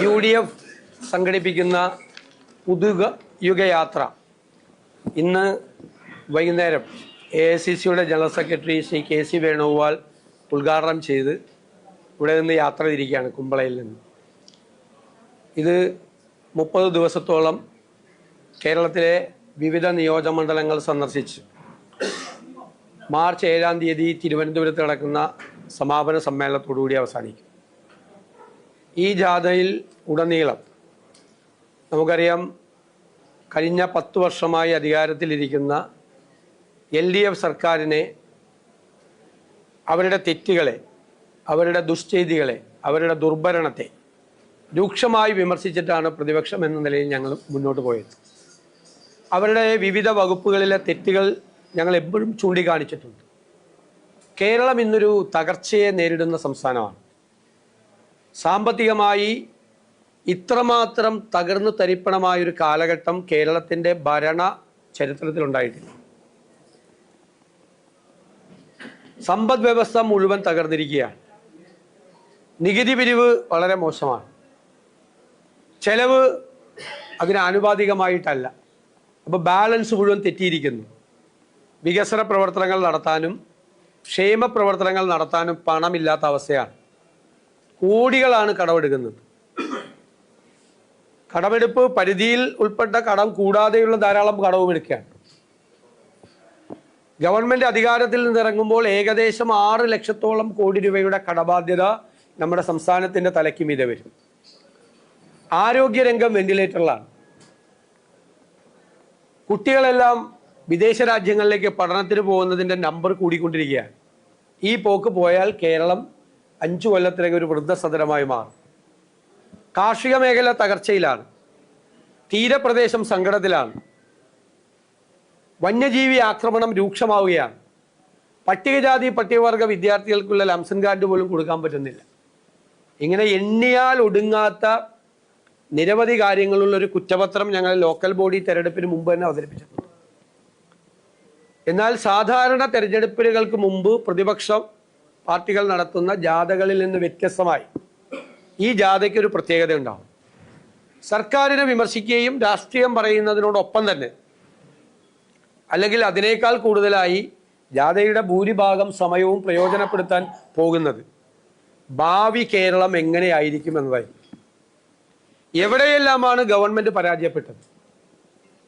UDF സംഘടിപ്പിക്കുന്ന പുതുയുഗയാത്ര ഇന്ന് വൈകുന്നേരം AICCയുടെ general secretary Shri KC Venugopal ഉദ്ഘാടനം ചെയ്ത് ഇവിടെ നിന്ന് യാത്ര തിരിക്കുകയാണ് കുമ്പളയിൽ നിന്ന്. ഇത് 30 ദിവസത്തോളം കേരളത്തിലെ വിവിധ നിയോജകമണ്ഡലങ്ങൾ സന്ദർശിച്ച് മാർച്ച് 7-ാം തീയതി തിരുവനന്തപുരത്ത് നടക്കുന്ന സമാപന സമ്മേളനത്തോടുകൂടി അവസാനിക്കും. ഈ ജാഥയിൽ ഉടനീളം നമുക്കറിയാം, കഴിഞ്ഞ 10 വർഷമായി അധികാരത്തിലിരിക്കുന്ന LDF സർക്കാരിനെ, അവരുടെ തെറ്റുകളെ, അവരുടെ ദുഷ്ചെയ്തികളെ, അവരുടെ ദുർഭരണത്തെ രൂക്ഷമായി വിമർശിച്ചിട്ടാണ് പ്രതിപക്ഷം എന്ന നിലയിൽ ഞങ്ങൾ മുന്നോട്ട് പോയത്. അവരുടെ വിവിധ വകുപ്പുകളിലെ തെറ്റുകൾ ഞങ്ങൾ എപ്പോഴും ചൂണ്ടിക്കാണിച്ചിട്ടുണ്ട്. കേരളം ഇന്നൊരു തകർച്ചയെ നേരിടുന്ന സംസ്ഥാനമാണ്. സാമ്പത്തികമായി ഇത്രമാത്രം തകർന്നു തരിപ്പണമായൊരു കാലഘട്ടം കേരളത്തിൻ്റെ ഭരണ ചരിത്രത്തിലുണ്ടായിട്ടില്ല. സമ്പദ് വ്യവസ്ഥ മുഴുവൻ തകർന്നിരിക്കുകയാണ്. നികുതി പിരിവ് വളരെ മോശമാണ്. ചെലവ് അതിന് ആനുപാതികമായിട്ടല്ല. അപ്പോൾ ബാലൻസ് മുഴുവൻ തെറ്റിയിരിക്കുന്നു. വികസന പ്രവർത്തനങ്ങൾ നടത്താനും ക്ഷേമ പ്രവർത്തനങ്ങൾ നടത്താനും പണമില്ലാത്ത അവസ്ഥയാണ്. കോടികളാണ് കടമെടുക്കുന്നത്. കടമെടുപ്പ് പരിധിയിൽ ഉൾപ്പെട്ട കടം കൂടാതെയുള്ള ധാരാളം കടവും എടുക്കുകയാണ്. ഗവൺമെൻറ് അധികാരത്തിൽ നിന്നിറങ്ങുമ്പോൾ ഏകദേശം 6 ലക്ഷത്തോളം കോടി രൂപയുടെ കടബാധ്യത നമ്മുടെ സംസ്ഥാനത്തിൻ്റെ തലയ്ക്ക് മീതെ വരും. ആരോഗ്യരംഗം വെന്റിലേറ്ററിലാണ്. കുട്ടികളെല്ലാം വിദേശ രാജ്യങ്ങളിലേക്ക് പഠനത്തിന് പോകുന്നതിൻ്റെ നമ്പർ കൂടിക്കൊണ്ടിരിക്കുകയാണ്. ഈ പോക്ക് പോയാൽ കേരളം 5 കൊല്ലത്തിലേക്ക് ഒരു വൃദ്ധസദനമായി മാറും. കാർഷിക മേഖല തകർച്ചയിലാണ്. തീരപ്രദേശം സങ്കടത്തിലാണ്. വന്യജീവി ആക്രമണം രൂക്ഷമാവുകയാണ്. പട്ടികജാതി പട്ടികവർഗ വിദ്യാർത്ഥികൾക്കുള്ള ലംസൺ ഗ്രാന്റ് പോലും കൊടുക്കാൻ പറ്റുന്നില്ല. ഇങ്ങനെ എണ്ണിയാൽ ഒടുങ്ങാത്ത നിരവധി കാര്യങ്ങളുള്ള ഒരു കുറ്റപത്രം ഞങ്ങൾ ലോക്കൽ ബോഡി തെരഞ്ഞെടുപ്പിന് മുമ്പ് തന്നെ അവതരിപ്പിച്ചിട്ടുണ്ട്. എന്നാൽ സാധാരണ തെരഞ്ഞെടുപ്പുകൾക്ക് മുമ്പ് പ്രതിപക്ഷ പാർട്ടികൾ നടത്തുന്ന ജാഥകളിൽ നിന്ന് വ്യത്യസ്തമായി ഈ ജാഥയ്ക്ക് ഒരു പ്രത്യേകത ഉണ്ടാവും. സർക്കാരിനെ വിമർശിക്കുകയും രാഷ്ട്രീയം പറയുന്നതിനോടൊപ്പം തന്നെ, അല്ലെങ്കിൽ അതിനേക്കാൾ കൂടുതലായി ജാഥയുടെ ഭൂരിഭാഗം സമയവും പ്രയോജനപ്പെടുത്താൻ പോകുന്നത് ഭാവി കേരളം എങ്ങനെയായിരിക്കും എന്നതായിരിക്കും. എവിടെയെല്ലാമാണ് ഗവൺമെൻറ് പരാജയപ്പെട്ടത്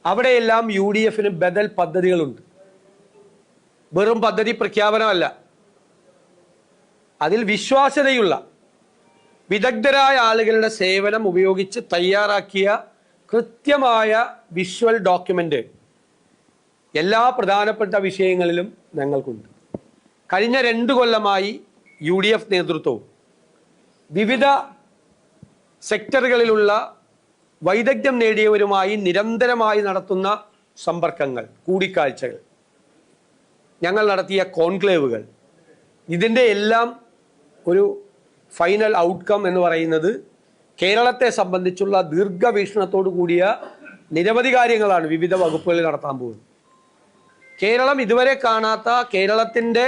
അവിടെയെല്ലാം UDFന് ബദൽ പദ്ധതികളുണ്ട്. വെറും പദ്ധതി പ്രഖ്യാപനമല്ല, അതിൽ വിശ്വാസ്യതയുള്ള വിദഗ്ധരായ ആളുകളുടെ സേവനം ഉപയോഗിച്ച് തയ്യാറാക്കിയ കൃത്യമായ വിഷ്വൽ ഡോക്യുമെൻ്റ് എല്ലാ പ്രധാനപ്പെട്ട വിഷയങ്ങളിലും ഞങ്ങൾക്കുണ്ട്. കഴിഞ്ഞ 2 കൊല്ലമായി UDF നേതൃത്വവും വിവിധ സെക്ടറുകളിലുള്ള വൈദഗ്ധ്യം നേടിയവരുമായി നിരന്തരമായി നടത്തുന്ന സമ്പർക്കങ്ങൾ, കൂടിക്കാഴ്ചകൾ, ഞങ്ങൾ നടത്തിയ കോൺക്ലേവുകൾ, ഇതിൻ്റെ എല്ലാം ഒരു ഫൈനൽ ഔട്ട്കം എന്ന് പറയുന്നത് കേരളത്തെ സംബന്ധിച്ചുള്ള ദീർഘവീക്ഷണത്തോടു കൂടിയ നിരവധി കാര്യങ്ങളാണ് വിവിധ വകുപ്പുകളിൽ നടത്താൻ പോകുന്നത്. കേരളം ഇതുവരെ കാണാത്ത കേരളത്തിൻ്റെ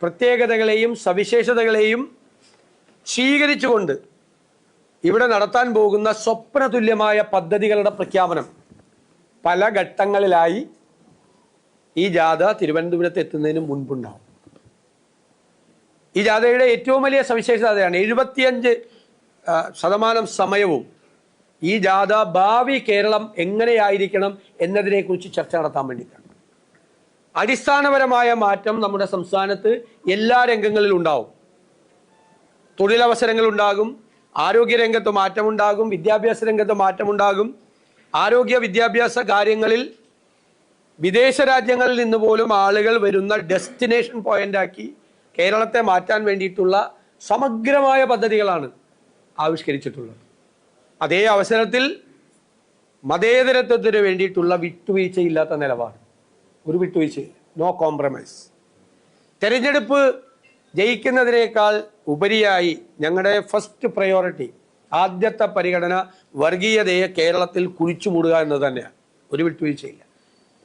പ്രത്യേകതകളെയും സവിശേഷതകളെയും സ്വീകരിച്ചുകൊണ്ട് ഇവിടെ നടത്താൻ പോകുന്ന സ്വപ്നതുല്യമായ പദ്ധതികളുടെ പ്രഖ്യാപനം പല ഘട്ടങ്ങളിലായി ഈ ജാഥ തിരുവനന്തപുരത്ത് എത്തുന്നതിന് മുൻപുണ്ടാവും. ഈ ജാഥയുടെ ഏറ്റവും വലിയ സവിശേഷത അതാണ്. 75% സമയവും ഈ ജാഥ ഭാവി കേരളം എങ്ങനെയായിരിക്കണം എന്നതിനെക്കുറിച്ച് ചർച്ച നടത്താൻ വേണ്ടിയിട്ടാണ്. അടിസ്ഥാനപരമായ മാറ്റം നമ്മുടെ സംസ്ഥാനത്ത് എല്ലാ രംഗങ്ങളിലും ഉണ്ടാവും. തൊഴിലവസരങ്ങളുണ്ടാകും, ആരോഗ്യരംഗത്ത് മാറ്റമുണ്ടാകും, വിദ്യാഭ്യാസ രംഗത്ത് മാറ്റമുണ്ടാകും. ആരോഗ്യ വിദ്യാഭ്യാസ കാര്യങ്ങളിൽ വിദേശ രാജ്യങ്ങളിൽ നിന്ന് പോലും ആളുകൾ വരുന്ന ഡെസ്റ്റിനേഷൻ പോയിന്റാക്കി കേരളത്തെ മാറ്റാൻ വേണ്ടിയിട്ടുള്ള സമഗ്രമായ പദ്ധതികളാണ് ആവിഷ്കരിച്ചിട്ടുള്ളത്. അതേ അവസരത്തിൽ മതേതരത്വത്തിന് വേണ്ടിയിട്ടുള്ള വിട്ടുവീഴ്ചയില്ലാത്ത നിലപാട്, ഒരു വിട്ടുവീഴ്ചയില്ല, നോ കോംപ്രമൈസ്. തെരഞ്ഞെടുപ്പ് ജയിക്കുന്നതിനേക്കാൾ ഉപരിയായി ഞങ്ങളുടെ ഫസ്റ്റ് പ്രയോറിറ്റി, ആദ്യത്തെ പരിഗണന വർഗീയതയെ കേരളത്തിൽ കുഴിച്ചു മൂടുക എന്നത് തന്നെയാണ്. ഒരു വിട്ടുവീഴ്ചയില്ല.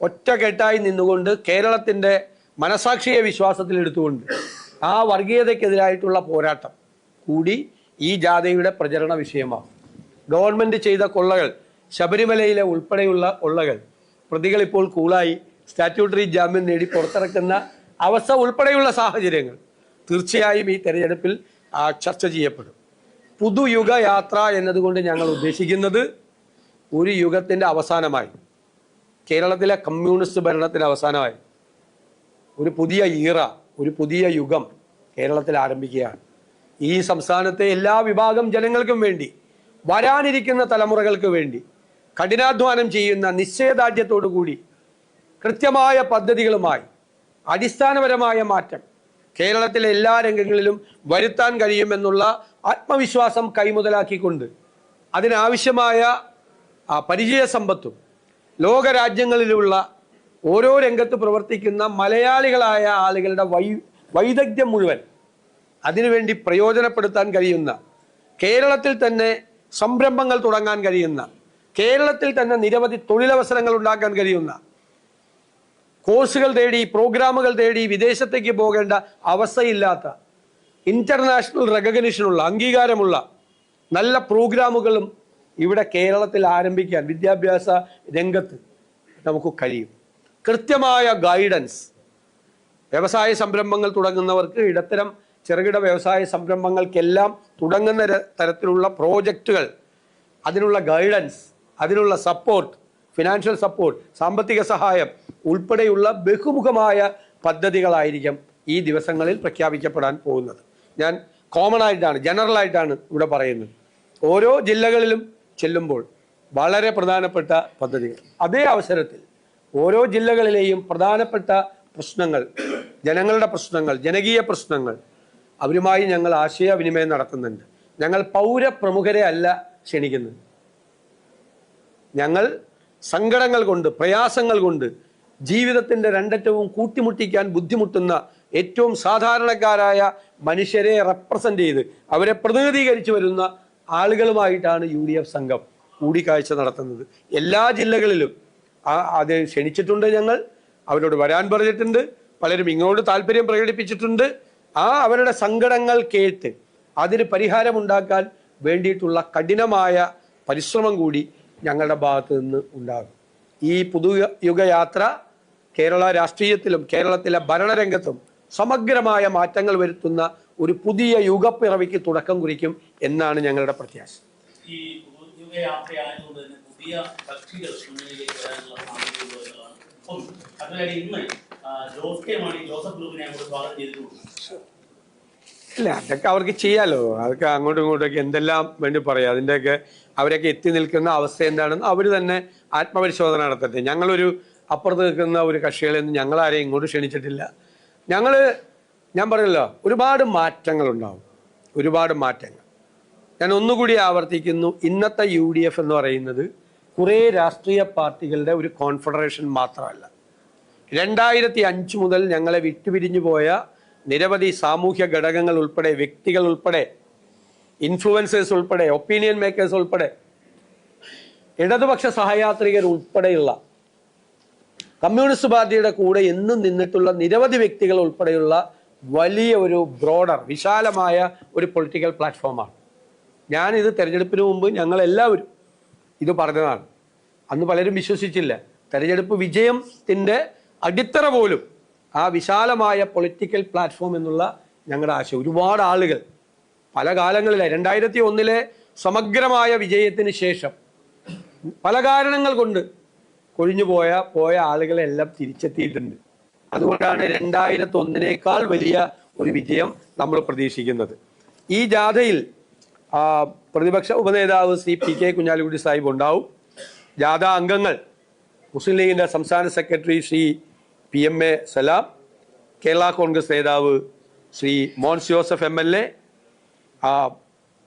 ഒറ്റക്കെട്ടായി നിന്നുകൊണ്ട് കേരളത്തിൻ്റെ മനസാക്ഷിയെ വിശ്വാസത്തിലെടുത്തുകൊണ്ട് ആ വർഗീയതയ്ക്കെതിരായിട്ടുള്ള പോരാട്ടം കൂടി ഈ ജാഥയുടെ പ്രചരണ വിഷയമാകും. ഗവൺമെൻറ് ചെയ്ത കൊള്ളകൾ, ശബരിമലയിലെ ഉൾപ്പെടെയുള്ള കൊള്ളകൾ, പ്രതികൾ ഇപ്പോൾ കൂളായി സ്റ്റാറ്റ്യൂട്ടറി ജാമ്യം നേടി പുറത്തിറക്കുന്ന അവസ്ഥ ഉൾപ്പെടെയുള്ള സാഹചര്യങ്ങൾ തീർച്ചയായും ഈ തെരഞ്ഞെടുപ്പിൽ ചർച്ച ചെയ്യപ്പെടും. പുതുയുഗ യാത്ര എന്നതുകൊണ്ട് ഞങ്ങൾ ഉദ്ദേശിക്കുന്നത് ഒരു യുഗത്തിൻ്റെ അവസാനമായി, കേരളത്തിലെ കമ്മ്യൂണിസ്റ്റ് ഭരണത്തിൻ്റെ അവസാനമായി ഒരു പുതിയ ഈറ, ഒരു പുതിയ യുഗം കേരളത്തിൽ ആരംഭിക്കുകയാണ്. ഈ സംസ്ഥാനത്തെ എല്ലാ വിഭാഗം ജനങ്ങൾക്കും വേണ്ടി, വരാനിരിക്കുന്ന തലമുറകൾക്ക് വേണ്ടി കഠിനാധ്വാനം ചെയ്യുന്ന നിശ്ചയദാർഢ്യത്തോടു കൂടി കൃത്യമായ പദ്ധതികളുമായി അടിസ്ഥാനപരമായ മാറ്റം കേരളത്തിലെ എല്ലാ രംഗങ്ങളിലും വരുത്താൻ കഴിയുമെന്നുള്ള ആത്മവിശ്വാസം കൈമുതലാക്കിക്കൊണ്ട് അതിനാവശ്യമായ പരിചയസമ്പത്തും ലോകരാജ്യങ്ങളിലുള്ള ഓരോ രംഗത്ത് പ്രവർത്തിക്കുന്ന മലയാളികളായ ആളുകളുടെ വൈദഗ്ധ്യം മുഴുവൻ അതിനുവേണ്ടി പ്രയോജനപ്പെടുത്താൻ കഴിയുന്ന, കേരളത്തിൽ തന്നെ സംരംഭങ്ങൾ തുടങ്ങാൻ കഴിയുന്ന, കേരളത്തിൽ തന്നെ നിരവധി തൊഴിലവസരങ്ങൾ ഉണ്ടാക്കാൻ കഴിയുന്ന, കോഴ്സുകൾ തേടി, പ്രോഗ്രാമുകൾ തേടി വിദേശത്തേക്ക് പോകേണ്ട അവസ്ഥയില്ലാത്ത, ഇന്റർനാഷണൽ റെക്കഗ്നിഷനുള്ള, അംഗീകാരമുള്ള നല്ല പ്രോഗ്രാമുകളും ഇവിടെ കേരളത്തിൽ ആരംഭിക്കാൻ വിദ്യാഭ്യാസ രംഗത്ത് നമുക്ക് കഴിയും. കൃത്യമായ ഗൈഡൻസ്, വ്യവസായ സംരംഭങ്ങൾ തുടങ്ങുന്നവർക്ക്, ഇടത്തരം ചെറുകിട വ്യവസായ സംരംഭങ്ങൾക്കെല്ലാം തുടങ്ങുന്ന തരത്തിലുള്ള പ്രോജക്റ്റുകൾ, അതിനുള്ള ഗൈഡൻസ്, അതിനുള്ള സപ്പോർട്ട്, ഫിനാൻഷ്യൽ സപ്പോർട്ട്, സാമ്പത്തിക സഹായം ഉൾപ്പെടെയുള്ള ബഹുമുഖമായ പദ്ധതികളായിരിക്കും ഈ ദിവസങ്ങളിൽ പ്രഖ്യാപിക്കപ്പെടാൻ പോകുന്നത്. ഞാൻ കോമൺ ആയിട്ടാണ്, ജനറൽ ആയിട്ടാണ് ഇവിടെ പറയുന്നത്. ഓരോ ജില്ലകളിലും ചെല്ലുമ്പോൾ വളരെ പ്രധാനപ്പെട്ട പദ്ധതികൾ, അതേ അവസരത്തിൽ ഓരോ ജില്ലകളിലെയും പ്രധാനപ്പെട്ട പ്രശ്നങ്ങൾ, ജനങ്ങളുടെ പ്രശ്നങ്ങൾ, ജനകീയ പ്രശ്നങ്ങൾ, അവരുമായി ഞങ്ങൾ ആശയവിനിമയം നടത്തുന്നുണ്ട്. ഞങ്ങൾ പൗരപ്രമുഖരെ അല്ല ക്ഷണിക്കുന്നത്. ഞങ്ങൾ സങ്കടങ്ങൾ കൊണ്ട്, പ്രയാസങ്ങൾ കൊണ്ട് ജീവിതത്തിൻ്റെ രണ്ടറ്റവും കൂട്ടിമുട്ടിക്കാൻ ബുദ്ധിമുട്ടുന്ന ഏറ്റവും സാധാരണക്കാരായ മനുഷ്യരെ റെപ്രസെൻ്റ് ചെയ്ത് അവരെ പ്രതിനിധീകരിച്ചു വരുന്ന ആളുകളുമായിട്ടാണ് UDF സംഘം കൂടിക്കാഴ്ച നടത്തുന്നത്. എല്ലാ ജില്ലകളിലും അത് ക്ഷണിച്ചിട്ടുണ്ട്. ഞങ്ങൾ അവരോട് വരാൻ പറഞ്ഞിട്ടുണ്ട്. പലരും ഇങ്ങോട്ട് താല്പര്യം പ്രകടിപ്പിച്ചിട്ടുണ്ട്. അവരുടെ സങ്കടങ്ങൾ കേട്ട് അതിന് പരിഹാരമുണ്ടാക്കാൻ വേണ്ടിയിട്ടുള്ള കഠിനമായ പരിശ്രമം കൂടി ഞങ്ങളുടെ ഭാഗത്ത് നിന്ന് ഉണ്ടാകും. ഈ പുതുയുഗയാത്ര കേരള രാഷ്ട്രീയത്തിലും കേരളത്തിലെ ഭരണരംഗത്തും സമഗ്രമായ മാറ്റങ്ങൾ വരുത്തുന്ന ഒരു പുതിയ യുഗപ്പിറവിക്ക് തുടക്കം കുറിക്കും എന്നാണ് ഞങ്ങളുടെ പ്രത്യാശ. ഈ പുതുയുഗയാത്രയായതുകൊണ്ട് തന്നെ പുതിയ കക്ഷികൾ മുന്നിലേക്ക് വരാനുള്ള സാധ്യതയുള്ളതാണ്. അതുപോലെ ഇന്ന് ജോസഫ് ഗ്രൂപ്പിനെ അങ്ങോട്ട് സ്വാഗതം ചെയ്തിട്ടുണ്ട്. ഇല്ല, അതൊക്കെ അവർക്ക് ചെയ്യാലോ. അതൊക്കെ അങ്ങോട്ടും ഇങ്ങോട്ടൊക്കെ എന്തെല്ലാം വേണ്ടി പറയാം. അതിൻ്റെയൊക്കെ അവരൊക്കെ എത്തി നിൽക്കുന്ന അവസ്ഥ എന്താണെന്ന് അവർ തന്നെ ആത്മപരിശോധന നടത്തട്ടെ. ഞങ്ങളൊരു അപ്പുറത്ത് നിൽക്കുന്ന ഒരു കക്ഷികളെയൊന്നും ഞങ്ങളാരെയും ഇങ്ങോട്ട് ക്ഷണിച്ചിട്ടില്ല. ഞാൻ പറഞ്ഞല്ലോ, ഒരുപാട് മാറ്റങ്ങളുണ്ടാവും, ഒരുപാട് മാറ്റങ്ങൾ. ഞാൻ ഒന്നുകൂടി ആവർത്തിക്കുന്നു, ഇന്നത്തെ UDF എന്ന് പറയുന്നത് കുറേ രാഷ്ട്രീയ പാർട്ടികളുടെ ഒരു കോൺഫെഡറേഷൻ മാത്രമല്ല. 2005 മുതൽ ഞങ്ങളെ വിട്ടുപിരിഞ്ഞു പോയ നിരവധി സാമൂഹ്യ ഘടകങ്ങൾ ഉൾപ്പെടെ, വ്യക്തികൾ ഉൾപ്പെടെ, ഇൻഫ്ലുവൻസേഴ്സ് ഉൾപ്പെടെ, ഒപ്പീനിയൻ മേക്കേഴ്സ് ഉൾപ്പെടെ, ഇടതുപക്ഷ സഹയാത്രികർ ഉൾപ്പെടെയുള്ള, കമ്മ്യൂണിസ്റ്റ് പാർട്ടിയുടെ കൂടെ എന്നും നിന്നിട്ടുള്ള നിരവധി വ്യക്തികൾ ഉൾപ്പെടെയുള്ള വലിയ ഒരു ബ്രോഡർ, വിശാലമായ ഒരു പൊളിറ്റിക്കൽ പ്ലാറ്റ്ഫോമാണ്. ഞാനിത് തെരഞ്ഞെടുപ്പിന് മുമ്പ് ഞങ്ങളെല്ലാവരും ഇത് പറഞ്ഞതാണ്. അന്ന് പലരും വിശ്വസിച്ചില്ല. തെരഞ്ഞെടുപ്പ് വിജയത്തിൻ്റെ അടിത്തറ പോലും ആ വിശാലമായ പൊളിറ്റിക്കൽ പ്ലാറ്റ്ഫോം എന്നുള്ള ഞങ്ങളുടെ ആശയം. ഒരുപാട് ആളുകൾ പല കാലങ്ങളിലെ 2001 സമഗ്രമായ വിജയത്തിന് ശേഷം പല കാരണങ്ങൾ കൊണ്ട് കൊഴിഞ്ഞു പോയ ആളുകളെല്ലാം തിരിച്ചെത്തിയിട്ടുണ്ട്. അതുകൊണ്ടാണ് 2001 വലിയ ഒരു വിജയം നമ്മൾ പ്രതീക്ഷിക്കുന്നത്. ഈ ജാഥയിൽ പ്രതിപക്ഷ ഉപനേതാവ് ശ്രീ PK കുഞ്ഞാലിക്കുട്ടി സാഹിബ് ഉണ്ടാവും. ജാഥ അംഗങ്ങൾ മുസ്ലിം ലീഗിൻ്റെ സംസ്ഥാന സെക്രട്ടറി ശ്രീ PMA സലാം, കേരള കോൺഗ്രസ് നേതാവ് Shri Mons Joseph MLA,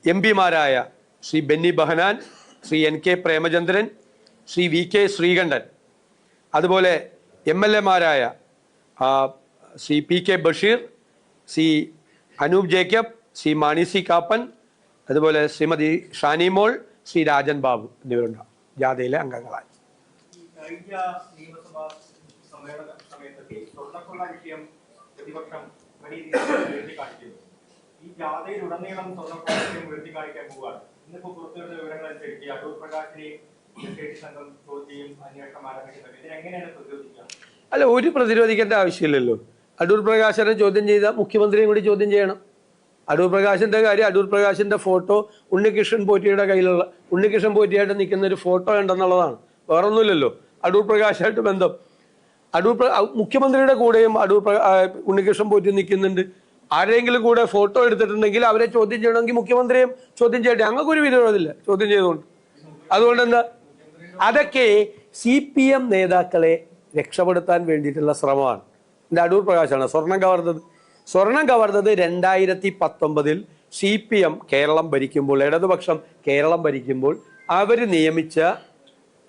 MP മാരായ ശ്രീ ബെന്നി ബഹനാൻ, ശ്രീ NK പ്രേമചന്ദ്രൻ, ശ്രീ VK ശ്രീകണ്ഠൻ, അതുപോലെ MLA മാരായ Shri PK Basheer, Shri Anoop Jacob, Shri Mani C Kappan, അതുപോലെ ശ്രീമതി ഷാനിമോൾ, ശ്രീ രാജൻ ബാബു എന്നിവരുണ്ടാവും ജാഥയിലെ അംഗങ്ങളായി. കഴിഞ്ഞ നിയമസഭാ സമ്മേളന സമയത്തൊക്കെ സ്വർണ്ണക്കൊള്ള വിഷയം പ്രതിപക്ഷം വലിയ രീതിയിൽ ഉയർത്തിക്കാണിക്കുന്നു. ഈ ജാഥയിലുടനീളം സ്വർണ്ണക്കൊള്ള വിഷയം ഉയർത്തിക്കാണിക്കാൻ പോവുകയാണ്. ഇന്നിപ്പോ പുറത്തുവരുന്ന വിവരങ്ങൾ അനുസരിച്ച് അടൂർ പ്രകാശിനെ സംഘം ചോദ്യം അന്വേഷണം ആരംഭിക്കുന്നത് ഇതിനെങ്ങനെയാണ് പ്രതിരോധിക്കുക? അല്ല, ഒരു പ്രതിരോധിക്കേണ്ട ആവശ്യമില്ലല്ലോ. അടൂർ പ്രകാശനെ ചോദ്യം ചെയ്ത മുഖ്യമന്ത്രിയും കൂടി ചോദ്യം ചെയ്യണം. അടൂർ പ്രകാശിന്റെ കാര്യം, അടൂർ പ്രകാശിന്റെ ഫോട്ടോ ഉണ്ണികൃഷ്ണൻ പോറ്റിയുടെ കയ്യിലുള്ള, ഉണ്ണികൃഷ്ണൻ പോറ്റിയായിട്ട് നിൽക്കുന്ന ഒരു ഫോട്ടോ ഉണ്ടെന്നുള്ളതാണ്, വേറൊന്നുമില്ലല്ലോ അടൂർ പ്രകാശായിട്ട് ബന്ധം. മുഖ്യമന്ത്രിയുടെ കൂടെയും ഉണ്ണികൃഷ്ണൻ പോറ്റി നിൽക്കുന്നുണ്ട്. ആരെങ്കിലും കൂടെ ഫോട്ടോ എടുത്തിട്ടുണ്ടെങ്കിൽ അവരെ ചോദ്യം ചെയ്യണമെങ്കിൽ മുഖ്യമന്ത്രിയും ചോദ്യം ചെയ്യട്ടെ, അങ്ങക്കൊരു വിരോധമില്ല ചോദ്യം ചെയ്തുകൊണ്ട്. അതുകൊണ്ട് എന്താ, അതൊക്കെ CPM നേതാക്കളെ രക്ഷപ്പെടുത്താൻ വേണ്ടിയിട്ടുള്ള ശ്രമമാണ്. എൻ്റെ അടൂർ പ്രകാശാണ് സ്വർണം കവർന്നത്. 2019 CPM കേരളം ഭരിക്കുമ്പോൾ, ഇടതുപക്ഷം കേരളം ഭരിക്കുമ്പോൾ അവർ നിയമിച്ച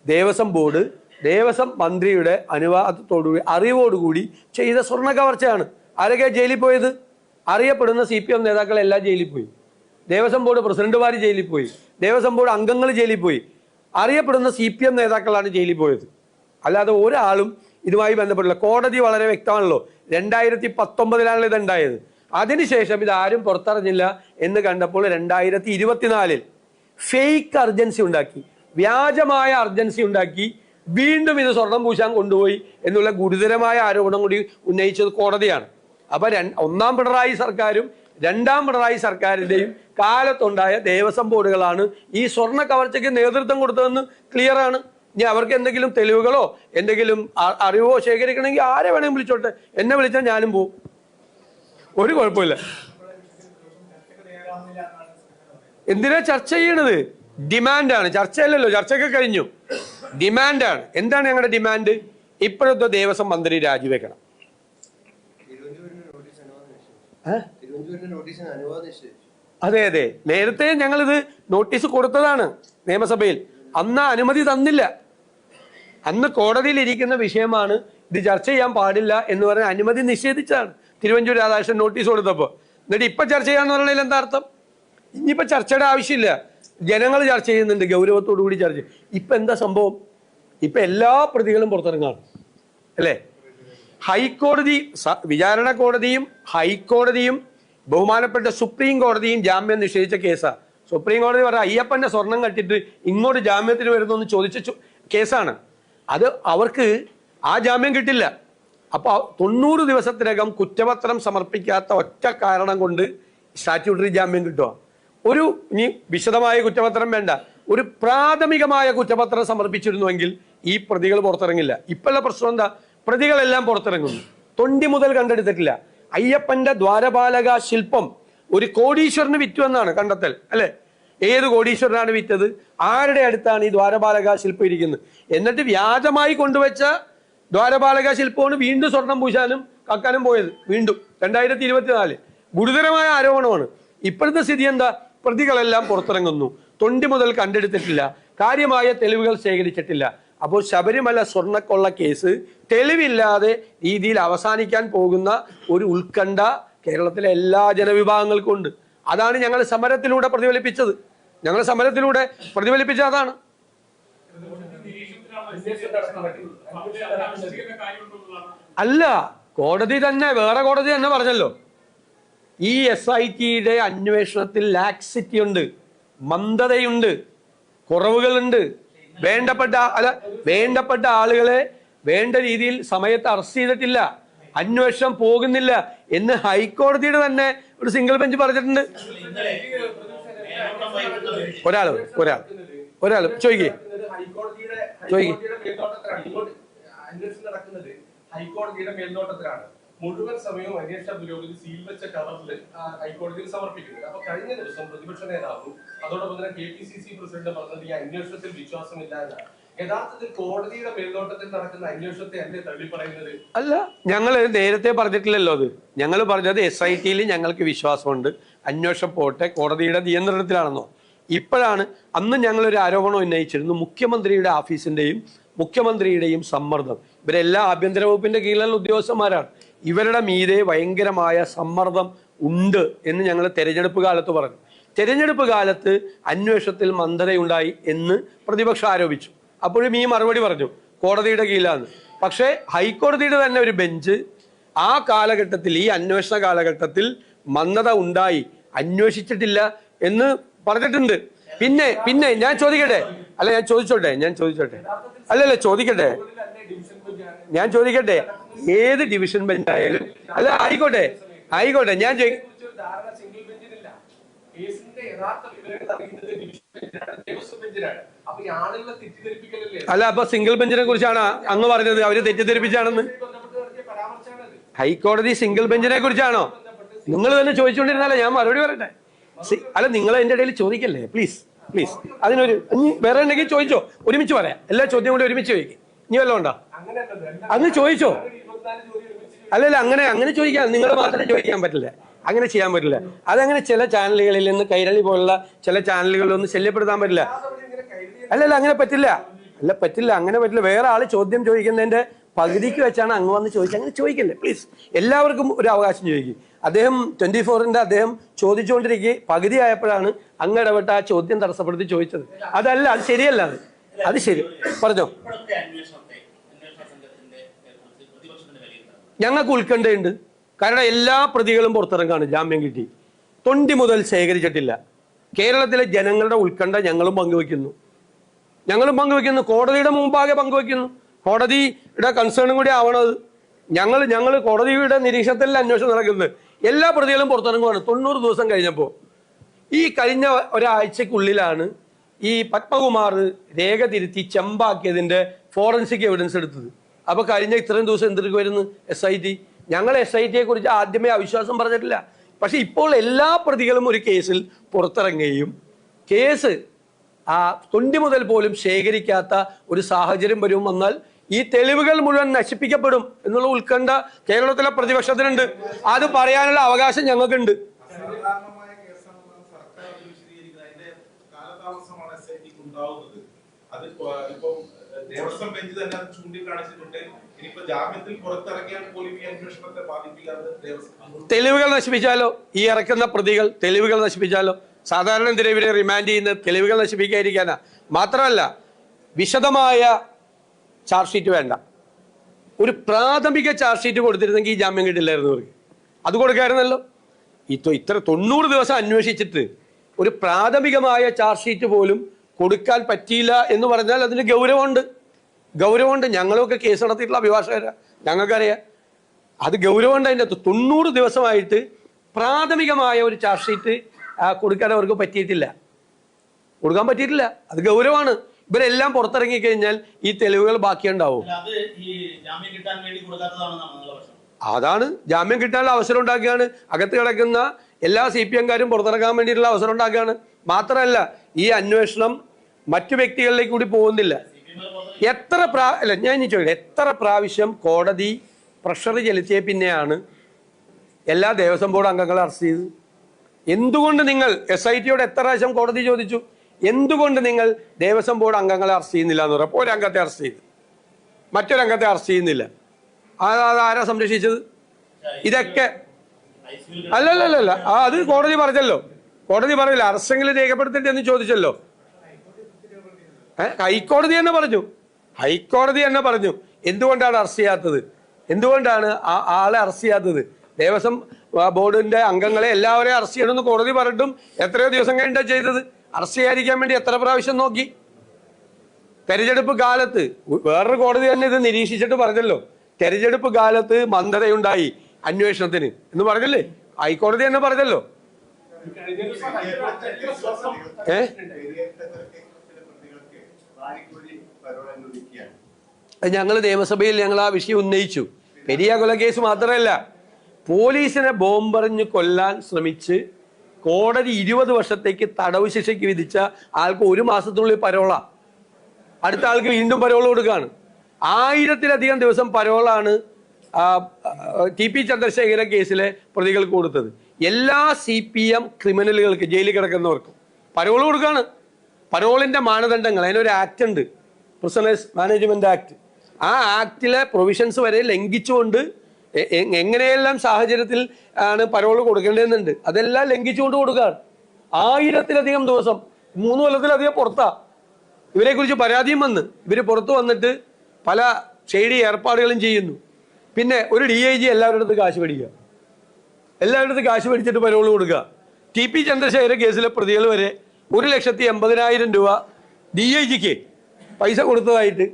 ദേവസ്വം ബോർഡ് ദേവസ്വം മന്ത്രിയുടെ അനുവാദത്തോടുകൂടി, അറിവോടുകൂടി ചെയ്ത സ്വർണ്ണ കവർച്ചയാണ്. ആരൊക്കെ ജയിലിൽ പോയത്? അറിയപ്പെടുന്ന CPM നേതാക്കളെല്ലാം ജയിലിൽ പോയി. ദേവസ്വം ബോർഡ് പ്രസിഡന്റുമാർ ജയിലിൽ പോയി. ദേവസ്വം ബോർഡ് അംഗങ്ങൾ ജയിലിൽ പോയി. അറിയപ്പെടുന്ന CPM നേതാക്കളാണ് ജയിലിൽ പോയത്. അല്ലാതെ ഒരാളും ഇതുമായി ബന്ധപ്പെട്ടില്ല. കോടതി വളരെ വ്യക്തമാണല്ലോ. 2019 ഇതുണ്ടായത്. അതിനുശേഷം ഇതാരും പുറത്തറിഞ്ഞില്ല എന്ന് കണ്ടപ്പോൾ 2024 ഫേക്ക് അർജൻസി ഉണ്ടാക്കി, വ്യാജമായ അർജൻസി ഉണ്ടാക്കി വീണ്ടും ഇത് സ്വർണം പൂശാൻ കൊണ്ടുപോയി എന്നുള്ള ഗുരുതരമായ ആരോപണം കൂടി ഉന്നയിച്ചത് കോടതിയാണ്. അപ്പൊ ഒന്നാം പിണറായി സർക്കാരും രണ്ടാം പിണറായി സർക്കാരിന്റെയും കാലത്തുണ്ടായ ദേവസ്വം ബോർഡുകളാണ് ഈ സ്വർണ്ണ കവർച്ചയ്ക്ക് നേതൃത്വം കൊടുത്തതെന്ന് ക്ലിയർ ആണ്. ഇനി അവർക്ക് എന്തെങ്കിലും തെളിവുകളോ എന്തെങ്കിലും അറിവോ ശേഖരിക്കണമെങ്കിൽ ആരെ വേണമെങ്കിലും വിളിച്ചോട്ടെ, എന്നെ വിളിച്ചാൽ ഞാനും പോവും, ഒരു കുഴപ്പമില്ല. എന്തിനാ ചർച്ച ചെയ്യണത്? ഡിമാൻഡാണ്, ചർച്ചയല്ലല്ലോ, ചർച്ചയൊക്കെ കഴിഞ്ഞു. ഡിമാൻഡാണ്. എന്താണ് ഞങ്ങളുടെ ഡിമാൻഡ്? ഇപ്പോഴത്തെ ദേവസ്വം മന്ത്രി രാജിവെക്കണം. അതെ അതെ, നേരത്തെ ഞങ്ങളിത് നോട്ടീസ് കൊടുത്തതാണ് നിയമസഭയിൽ. അന്ന് അനുമതി തന്നില്ല. അന്ന് കോടതിയിൽ ഇരിക്കുന്ന വിഷയമാണ്, ഇത് ചർച്ച ചെയ്യാൻ പാടില്ല എന്ന് പറഞ്ഞ അനുമതി നിഷേധിച്ചതാണ് തിരുവഞ്ചൂർ രാധാകൃഷ്ണൻ നോട്ടീസ് കൊടുത്തപ്പോൾ. എന്നിട്ട് ഇപ്പൊ ചർച്ച ചെയ്യാന്ന് പറഞ്ഞാൽ എന്താ അർത്ഥം? ഇനിയിപ്പോ ചർച്ചയുടെ ആവശ്യമില്ല, ജനങ്ങൾ ചർച്ച ചെയ്യുന്നുണ്ട്, ഗൗരവത്തോടു കൂടി ചർച്ച. ഇപ്പൊ എന്താ സംഭവം? ഇപ്പൊ എല്ലാ പ്രതികളും പുറത്തിറങ്ങാണ് അല്ലേ? ഹൈക്കോടതി, വിചാരണ കോടതിയും ഹൈക്കോടതിയും ബഹുമാനപ്പെട്ട സുപ്രീം കോടതിയും ജാമ്യം നിഷേധിച്ച കേസാ. സുപ്രീം കോടതി പറഞ്ഞ അയ്യപ്പന്റെ സ്വർണം കട്ടിട്ട് ഇങ്ങോട്ട് ജാമ്യത്തിന് വരുന്നെന്ന് ചോദിച്ച കേസാണ് അത്. അവർക്ക് ആ ജാമ്യം കിട്ടില്ല. അപ്പൊ 90 ദിവസത്തിനകം കുറ്റപത്രം സമർപ്പിക്കാത്ത ഒറ്റ കാരണം കൊണ്ട് സ്റ്റാറ്റ്യൂട്ടറി ജാമ്യം കിട്ടുക. ഒരു ഇനി വിശദമായ കുറ്റപത്രം വേണ്ട, ഒരു പ്രാഥമികമായ കുറ്റപത്രം സമർപ്പിച്ചിരുന്നുവെങ്കിൽ ഈ പ്രതികൾ പുറത്തിറങ്ങില്ല. ഇപ്പോഴുള്ള പ്രശ്നം എന്താ? പ്രതികളെല്ലാം പുറത്തിറങ്ങുന്നു. തൊണ്ടി മുതൽ കണ്ടെടുത്തിട്ടില്ല. അയ്യപ്പന്റെ ദ്വാരപാലക ശില്പം ഒരു കോടീശ്വരന് വിറ്റു എന്നാണ് കണ്ടെത്തൽ അല്ലെ? ഏത് കോടീശ്വരനാണ് വിറ്റത്? ആരുടെ അടുത്താണ് ഈ ദ്വാരപാലക ശില്പം ഇരിക്കുന്നത്? എന്നിട്ട് വ്യാജമായി കൊണ്ടുവച്ച ദ്വാരപാലക ശില്പമാണ് വീണ്ടും സ്വർണം പൂശാനും കക്കാനും പോയത്. വീണ്ടും 2024 ഗുരുതരമായ ആരോപണമാണ്. ഇപ്പോഴത്തെ സ്ഥിതി എന്താ? പ്രതികളെല്ലാം പുറത്തിറങ്ങുന്നു. തൊണ്ടി മുതൽ കണ്ടെടുത്തിട്ടില്ല, കാര്യമായ തെളിവുകൾ ശേഖരിച്ചിട്ടില്ല. അപ്പോൾ ശബരിമല സ്വർണ്ണക്കൊള്ള കേസ് തെളിവില്ലാതെ രീതിയിൽ അവസാനിക്കാൻ പോകുന്ന ഒരു ഉത്കണ്ഠ കേരളത്തിലെ എല്ലാ ജനവിഭാഗങ്ങൾക്കും ഉണ്ട്. അതാണ് ഞങ്ങൾ സമരത്തിലൂടെ പ്രതിഫലിപ്പിച്ചത്. ഞങ്ങൾ സമരത്തിലൂടെ പ്രതിഫലിപ്പിച്ച അതാണ്. അല്ല, കോടതി തന്നെ, വേറെ കോടതി തന്നെ പറഞ്ഞല്ലോ, ഈ SITയുടെ അന്വേഷണത്തിൽ ലാക്സിറ്റി ഉണ്ട്, മന്ദതയുണ്ട്, കുറവുകളുണ്ട്. വേണ്ടപ്പെട്ട ആളുകളെ വേണ്ട രീതിയിൽ സമയത്ത് അറസ്റ്റ് ചെയ്തിട്ടില്ല, അന്വേഷണം പോകുന്നില്ല എന്ന് ഹൈക്കോടതിയുടെ തന്നെ ഒരു സിംഗിൾ ബെഞ്ച് പറഞ്ഞിട്ടുണ്ട്. ഒരാൾ ചോദിക്കേ ഹൈക്കോടതിയുടെ മേൽനോട്ടത്തിലാണ്. മുഴുവൻ സമയവും അന്വേഷണ പുരോഗതി സീൽ വെച്ച കവറിൽ ഹൈക്കോടതിയിൽ സമർപ്പിക്കുന്നത്. അപ്പൊ കഴിഞ്ഞ ദിവസം പ്രതിപക്ഷ നേതാവും അതോടൊപ്പം തന്നെ KPCC പ്രസിഡന്റ് പറഞ്ഞത് ഈ അന്വേഷണത്തിൽ വിശ്വാസമില്ല എന്നാണ്. യഥാർത്ഥത്തിൽ കോടതിയുടെ മേൽനോട്ടത്തിൽ നടക്കുന്ന അന്വേഷണത്തെ അല്ലേ തള്ളി പറയുന്നത്? അല്ല, ഞങ്ങൾ നേരത്തെ പറഞ്ഞിട്ടില്ലല്ലോ അത്. ഞങ്ങൾ പറഞ്ഞത് SITയിൽ ഞങ്ങൾക്ക് വിശ്വാസമുണ്ട്, അന്വേഷണം പോട്ടെ, കോടതിയുടെ നിയന്ത്രണത്തിലാണെന്നോ. ഇപ്പോഴാണ്, അന്ന് ഞങ്ങളൊരു ആരോപണം ഉന്നയിച്ചിരുന്നു, മുഖ്യമന്ത്രിയുടെ ഓഫീസിന്റെയും മുഖ്യമന്ത്രിയുടെയും സമ്മർദ്ദം. ഇവരെല്ലാം ആഭ്യന്തര വകുപ്പിന്റെ കീഴിലുള്ള ഉദ്യോഗസ്ഥന്മാരാണ്. ഇവരുടെ മീതെ ഭയങ്കരമായ സമ്മർദ്ദം ഉണ്ട് എന്ന് ഞങ്ങൾ തെരഞ്ഞെടുപ്പ് കാലത്ത് പറഞ്ഞു. തെരഞ്ഞെടുപ്പ് കാലത്ത് അന്വേഷണത്തിൽ മന്ദതയുണ്ടായി എന്ന് പ്രതിപക്ഷം ആരോപിച്ചു. അപ്പോഴും ഈ മറുപടി പറഞ്ഞു കോടതിയുടെ കീഴിലാണ്. പക്ഷേ ഹൈക്കോടതിയുടെ തന്നെ ഒരു ബെഞ്ച് ആ കാലഘട്ടത്തിൽ, ഈ അന്വേഷണ കാലഘട്ടത്തിൽ മന്ദത ഉണ്ടായി, അന്വേഷിച്ചിട്ടില്ല എന്ന് പറഞ്ഞിട്ടുണ്ട്. പിന്നെ ഞാൻ ചോദിക്കട്ടെ, ഞാൻ ചോദിച്ചോട്ടെ അല്ലല്ല ചോദിക്കട്ടെ, ഞാൻ ചോദിക്കട്ടെ, ഏത് ഡിവിഷൻ ബെഞ്ച് ആയാലും ആയിക്കോട്ടെ ഞാൻ അപ്പൊ സിംഗിൾ ബെഞ്ചിനെ കുറിച്ചാണ് അങ്ങ് പറഞ്ഞത്, അവര് തെറ്റിദ്ധരിപ്പിച്ചാണെന്ന്. ഹൈക്കോടതി സിംഗിൾ ബെഞ്ചിനെ കുറിച്ചാണോ? നിങ്ങൾ തന്നെ ചോദിച്ചുകൊണ്ടിരുന്നാലേ ഞാൻ മറുപടി പറയട്ടെ. നിങ്ങൾ എന്റെ ഇടയിൽ ചോദിക്കല്ലേ, പ്ലീസ്. അതിനൊരു വേറെ ഉണ്ടെങ്കിൽ ചോദിച്ചോ, ഒരുമിച്ച് പറയാം. എല്ലാ ചോദ്യം കൂടി ഒരുമിച്ച് ചോദിക്കും. ഇനി വല്ലതും ഉണ്ടോ? അങ്ങ് ചോദിച്ചോ. അങ്ങനെ ചോദിക്കാൻ നിങ്ങൾ മാത്രമേ ചോദിക്കാൻ പറ്റില്ല, അങ്ങനെ ചെയ്യാൻ പറ്റില്ല. അതങ്ങനെ ചില ചാനലുകളിൽ നിന്ന്, കൈരളി പോലുള്ള ചില ചാനലുകളിലൊന്നും ശല്യപ്പെടുത്താൻ പറ്റില്ല. അങ്ങനെ പറ്റില്ല. അങ്ങനെ പറ്റില്ല. വേറെ ആള് ചോദ്യം ചോദിക്കുന്നതിന്റെ പകുതിക്ക് വെച്ചാണ് അങ്ങ് വന്ന് ചോദിച്ചത്. അങ്ങനെ ചോദിക്കല്ലേ പ്ലീസ്. എല്ലാവർക്കും ഒരു അവകാശം ചോദിക്കും. അദ്ദേഹം 24-ന്റെ അദ്ദേഹം ചോദിച്ചുകൊണ്ടിരിക്കെ പകുതി ആയപ്പോഴാണ് അങ്ങ് ഇടപെട്ട് ആ ചോദ്യം തടസ്സപ്പെടുത്തി ചോദിച്ചത്. അതല്ല, അത് ശരിയല്ല. അത് ശരി, പറഞ്ഞോ. ഞങ്ങൾക്ക് ഉത്കണ്ഠയുണ്ട്. കാരണം എല്ലാ പ്രതികളും പുറത്തിറങ്ങാണ്, ജാമ്യം കിട്ടി. തൊണ്ടി മുതൽ ശേഖരിച്ചിട്ടില്ല. കേരളത്തിലെ ജനങ്ങളുടെ ഉത്കണ്ഠ ഞങ്ങളും പങ്കുവെക്കുന്നു. കോടതിയുടെ മുമ്പാകെ പങ്കുവെക്കുന്നു. കോടതിയുടെ കൺസേണും കൂടി ആവണത്. ഞങ്ങൾ കോടതിയുടെ നിരീക്ഷണത്തിൽ അന്വേഷണം നടക്കുന്നത്. എല്ലാ പ്രതികളും പുറത്തിറങ്ങുവാണ്. 90 ദിവസം കഴിഞ്ഞപ്പോൾ, ഈ കഴിഞ്ഞ ഒരാഴ്ചക്കുള്ളിലാണ് ഈ പത്മകുമാർ രേഖ തിരുത്തി ചെമ്പാക്കിയതിന്റെ ഫോറൻസിക് എവിഡൻസ് എടുത്തത്. അപ്പൊ കഴിഞ്ഞ ഇത്രയും ദിവസം എന്തെടുക്കുമായിരുന്നു SIT? ഞങ്ങൾ SITയെ കുറിച്ച് ആദ്യമേ അവിശ്വാസം പറഞ്ഞിട്ടില്ല. പക്ഷെ ഇപ്പോൾ എല്ലാ പ്രതികളും ഒരു കേസിൽ പുറത്തിറങ്ങുകയും കേസ് തൊണ്ടി മുതൽ പോലും ശേഖരിക്കാത്ത ഒരു സാഹചര്യം വന്നാൽ ഈ തെളിവുകൾ മുഴുവൻ നശിപ്പിക്കപ്പെടും എന്നുള്ള ഉത്കണ്ഠ കേരളത്തിലെ പ്രതിപക്ഷത്തിനുണ്ട്. അത് പറയാനുള്ള അവകാശം ഞങ്ങൾക്കുണ്ട്. തെളിവുകൾ നശിപ്പിച്ചാലോ? ഈ ഇറക്കുന്ന പ്രതികൾ തെളിവുകൾ നശിപ്പിച്ചാലോ? സാധാരണ എന്തിനാ ഇവരെ റിമാൻഡ് ചെയ്യുന്നത്? തെളിവുകൾ നശിപ്പിക്കാതിരിക്കാനാ. മാത്രമല്ല, വിശദമായ ചാർജ് ഷീറ്റ് വേണ്ട. ഒരു പ്രാഥമിക ചാർജ് ഷീറ്റ് കൊടുത്തിരുന്നെങ്കിൽ ഈ ജാമ്യം കിട്ടില്ലായിരുന്നു അവർക്ക്. അത് കൊടുക്കായിരുന്നല്ലോ. ഇത്ര 90 ദിവസം അന്വേഷിച്ചിട്ട് ഒരു പ്രാഥമികമായ ചാർജ് ഷീറ്റ് പോലും കൊടുക്കാൻ പറ്റിയില്ല എന്ന് പറഞ്ഞാൽ അതിന് ഗൗരവമുണ്ട്. ഞങ്ങളൊക്കെ കേസ് നടത്തിയിട്ടുള്ള അഭിഭാഷകരാ, ഞങ്ങൾക്കറിയാം. അത് ഗൗരവമുണ്ട്. അതിൻ്റെ 90 ദിവസമായിട്ട് പ്രാഥമികമായ ഒരു ചാർജ് ഷീറ്റ് കൊടുക്കാൻ അവർക്ക് കൊടുക്കാൻ പറ്റിയിട്ടില്ല. അത് ഗൗരവമാണ്. ഇവരെല്ലാം പുറത്തിറങ്ങി കഴിഞ്ഞാൽ ഈ തെളിവുകൾ ബാക്കിയുണ്ടാവും. അതാണ് ജാമ്യം കിട്ടാനുള്ള അവസരം ഉണ്ടാക്കുകയാണ്. അകത്ത് കിടക്കുന്ന എല്ലാ CPM-കാരും പുറത്തിറങ്ങാൻ വേണ്ടിയിട്ടുള്ള അവസരം ഉണ്ടാക്കുകയാണ്. മാത്രമല്ല, ഈ അന്വേഷണം മറ്റു വ്യക്തികളിലേക്ക് കൂടി പോകുന്നില്ല. എത്ര പ്രാവശ്യം കോടതി പ്രഷർ ചെലുത്തിയ പിന്നെയാണ് എല്ലാ ദേവസ്വം ബോർഡ് അംഗങ്ങളെ അറസ്റ്റ് ചെയ്തത്? എന്തുകൊണ്ട് നിങ്ങൾ SITയോട് എത്ര പ്രാവശ്യം കോടതി ചോദിച്ചു, എന്തുകൊണ്ട് നിങ്ങൾ ദേവസ്വം ബോർഡ് അംഗങ്ങളെ അറസ്റ്റ് ചെയ്യുന്നില്ല എന്ന് പറഞ്ഞപ്പോൾ ഒരംഗത്തെ അറസ്റ്റ് ചെയ്തു, മറ്റൊരംഗത്തെ അറസ്റ്റ് ചെയ്യുന്നില്ല. ആരാ സംരക്ഷിച്ചത്? ഇതൊക്കെ അല്ലല്ലല്ല. അത് കോടതി പറഞ്ഞില്ല. അറസ്റ്റെങ്കിലും രേഖപ്പെടുത്തിട്ട് എന്ന് ചോദിച്ചല്ലോ. ഹൈക്കോടതി തന്നെ പറഞ്ഞു എന്തുകൊണ്ടാണ് അറസ്റ്റ് ചെയ്യാത്തത്, എന്തുകൊണ്ടാണ് ആളെ അറസ്റ്റ് ചെയ്യാത്തത്. ദേവസ്വം ബോർഡിന്റെ അംഗങ്ങളെ എല്ലാവരെയും അറസ്റ്റ് ചെയ്യണമെന്ന് കോടതി പറഞ്ഞിട്ടും എത്രയോ ദിവസം കഴിഞ്ഞാ ചെയ്തത്. അറസ്റ്റ് ചെയ്യാതിരിക്കാൻ വേണ്ടി എത്ര പ്രാവശ്യം നോക്കി. തെരഞ്ഞെടുപ്പ് കാലത്ത് വേറൊരു കോടതി തന്നെ ഇത് നിരീക്ഷിച്ചിട്ട് പറഞ്ഞല്ലോ, തെരഞ്ഞെടുപ്പ് കാലത്ത് മന്ദതയുണ്ടായി അന്വേഷണത്തിന് എന്ന് പറഞ്ഞല്ലേ, ഹൈക്കോടതി തന്നെ പറഞ്ഞല്ലോ. ഞങ്ങൾ നിയമസഭയിൽ ഞങ്ങൾ ആ വിഷയം ഉന്നയിച്ചു. പെരിയ കൊലക്കേസ് മാത്രമല്ല, പോലീസിനെ ബോംബെറിഞ്ഞ് കൊല്ലാൻ ശ്രമിച്ച് കോടതി 20 വർഷത്തേക്ക് തടവ് ശിക്ഷയ്ക്ക് വിധിച്ച ആൾക്ക് 1 മാസത്തിനുള്ളിൽ പരോള, അടുത്ത ആൾക്ക് വീണ്ടും പരോൾ കൊടുക്കുകയാണ്. 1000-ലധികം ദിവസം പരോളാണ് TP ചന്ദ്രശേഖര കേസിലെ പ്രതികൾക്ക് കൊടുത്തത്. എല്ലാ CPM ക്രിമിനലുകൾക്ക് ജയിലിൽ കിടക്കുന്നവർക്കും പരോൾ കൊടുക്കുകയാണ്. പരോളിന്റെ മാനദണ്ഡങ്ങൾ, അതിനൊരു ആക്ട് ഉണ്ട്, പ്രിസണേഴ്സ് മാനേജ്മെന്റ് ആക്ട്. ആ ആക്ടിലെ പ്രൊവിഷൻസ് വരെ ലംഘിച്ചുകൊണ്ട് എങ്ങനെയെല്ലാം സാഹചര്യത്തിൽ ആണ് പരോൾ കൊടുക്കേണ്ടതെന്നുണ്ട്, അതെല്ലാം ലംഘിച്ചുകൊണ്ട് കൊടുക്കുകയാണ്. 1000-ലധികം ദിവസം, 3 കൊല്ലത്തിലധികം പുറത്താ. ഇവരെ കുറിച്ച് പരാതിയും വന്ന് ഇവർ പുറത്തു വന്നിട്ട് പല ഷെയ്ഡി ഏർപ്പാടുകളും ചെയ്യുന്നു. പിന്നെ ഒരു DIG എല്ലാവരുടെ അടുത്ത് കാശ് മേടിച്ചിട്ട് പരോൾ കൊടുക്കുക. TP ചന്ദ്രശേഖര കേസിലെ പ്രതികൾ വരെ 1,80,000 രൂപ DIGക്ക് പൈസ കൊടുത്തതായിട്ട്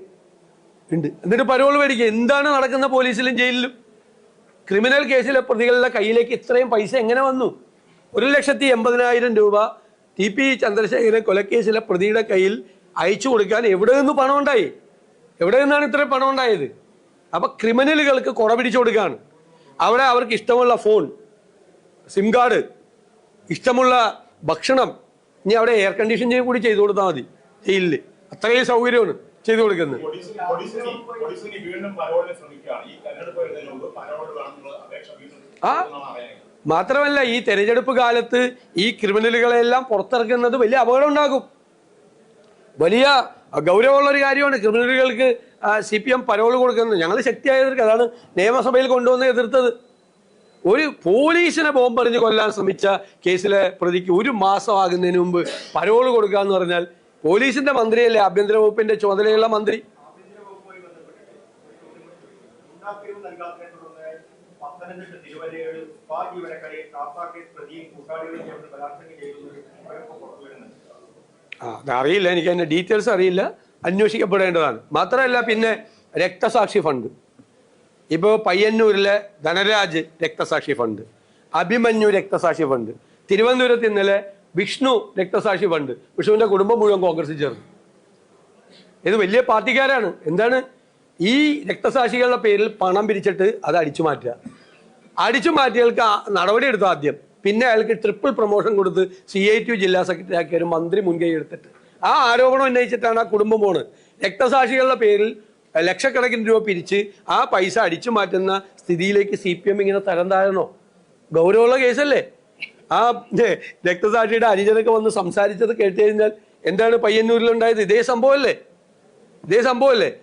ഉണ്ട്. എന്നിട്ട് പരോൾ മേടിക്കുക. എന്താണ് നടക്കുന്ന പോലീസിലും ജയിലിലും? ക്രിമിനൽ കേസിലെ പ്രതികളുടെ കയ്യിലേക്ക് ഇത്രയും പൈസ എങ്ങനെ വന്നു? 1,80,000 രൂപ TP ചന്ദ്രശേഖരൻ കൊലക്കേസിലെ പ്രതിയുടെ കയ്യിൽ അയച്ചു കൊടുക്കാൻ എവിടെ നിന്ന് പണം ഉണ്ടായി? എവിടെ നിന്നാണ് ഇത്രയും പണം ഉണ്ടായത്? അപ്പൊ ക്രിമിനലുകൾക്ക് കുട പിടിച്ചു കൊടുക്കുകയാണ്. അവിടെ അവർക്ക് ഇഷ്ടമുള്ള ഫോൺ, സിം കാർഡ്, ഇഷ്ടമുള്ള ഭക്ഷണം, ഇനി അവിടെ എയർ കണ്ടീഷൻ കൂടി ചെയ്തു കൊടുത്താൽ മതി ജയിലിൽ. അത്രയും സൗകര്യമാണ് ചെയ്തു കൊടുക്കുന്നത്. ആ മാത്രമല്ല, ഈ തെരഞ്ഞെടുപ്പ് കാലത്ത് ഈ ക്രിമിനലുകളെല്ലാം പുറത്തിറക്കുന്നത് വലിയ അപകടം ഉണ്ടാകും. വലിയ ഗൗരവമുള്ളൊരു കാര്യമാണ് ക്രിമിനലുകൾക്ക് CPM പരോൾ കൊടുക്കുന്നത്. ഞങ്ങൾ ശക്തിയായ എതിർക്കുക. അതാണ് നിയമസഭയിൽ കൊണ്ടുവന്ന് എതിർത്തത്. ഒരു പോലീസിനെ ബോംബെറിഞ്ഞ് കൊല്ലാൻ ശ്രമിച്ച കേസിലെ പ്രതിക്ക് 1 മാസം ആകുന്നതിന് മുമ്പ് പരോൾ കൊടുക്കുക എന്ന് പറഞ്ഞാൽ, പോലീസിന്റെ മന്ത്രിയല്ലേ ആഭ്യന്തര വകുപ്പിന്റെ ചുമതലയുള്ള മന്ത്രി? അതറിയില്ല, എനിക്ക് അതിന്റെ ഡീറ്റെയിൽസ് അറിയില്ല, അന്വേഷിക്കപ്പെടേണ്ടതാണ്. മാത്രമല്ല, പിന്നെ രക്തസാക്ഷി ഫണ്ട്, ഇപ്പോൾ പയ്യന്നൂരിലെ ധനരാജ് രക്തസാക്ഷി ഫണ്ട്, അഭിമന്യു രക്തസാക്ഷി ഫണ്ട്, തിരുവനന്തപുരത്ത് ഇന്നലെ വിഷ്ണു രക്തസാക്ഷി ഫണ്ട്. വിഷ്ണുവിന്റെ കുടുംബം മുഴുവൻ കോൺഗ്രസിൽ ചേർന്നു. ഇത് വലിയ പാർട്ടിക്കാരാണ്. എന്താണ് ഈ രക്തസാക്ഷികളുടെ പേരിൽ പണം പിരിച്ചിട്ട് അത് അടിച്ചു മാറ്റുക. അടിച്ചു മാറ്റിയയാൾക്ക് നടപടി എടുത്തു ആദ്യം, പിന്നെ അയാൾക്ക് ട്രിപ്പിൾ പ്രൊമോഷൻ കൊടുത്ത് CITU ജില്ലാ സെക്രട്ടറി ആക്കിയ ഒരു മന്ത്രി മുൻകൈ എടുത്തിട്ട് ആ ആരോപണം ഉന്നയിച്ചിട്ടാണ് ആ കുടുംബം പോണ്. രക്തസാക്ഷികളുടെ പേരിൽ ലക്ഷക്കണക്കിന് രൂപ പിരിച്ച് ആ പൈസ അടിച്ചു മാറ്റുന്ന സ്ഥിതിയിലേക്ക് CPM ഇങ്ങനെ തരം താഴണോ? ഗൗരവമുള്ള കേസല്ലേ? ആ രക്തസാക്ഷിയുടെ അനുജനൊക്കെ വന്ന് സംസാരിച്ചത് കേട്ട് കഴിഞ്ഞാൽ എന്താണ് പയ്യന്നൂരിലുണ്ടായത്? ഇതേ സംഭവമല്ലേ?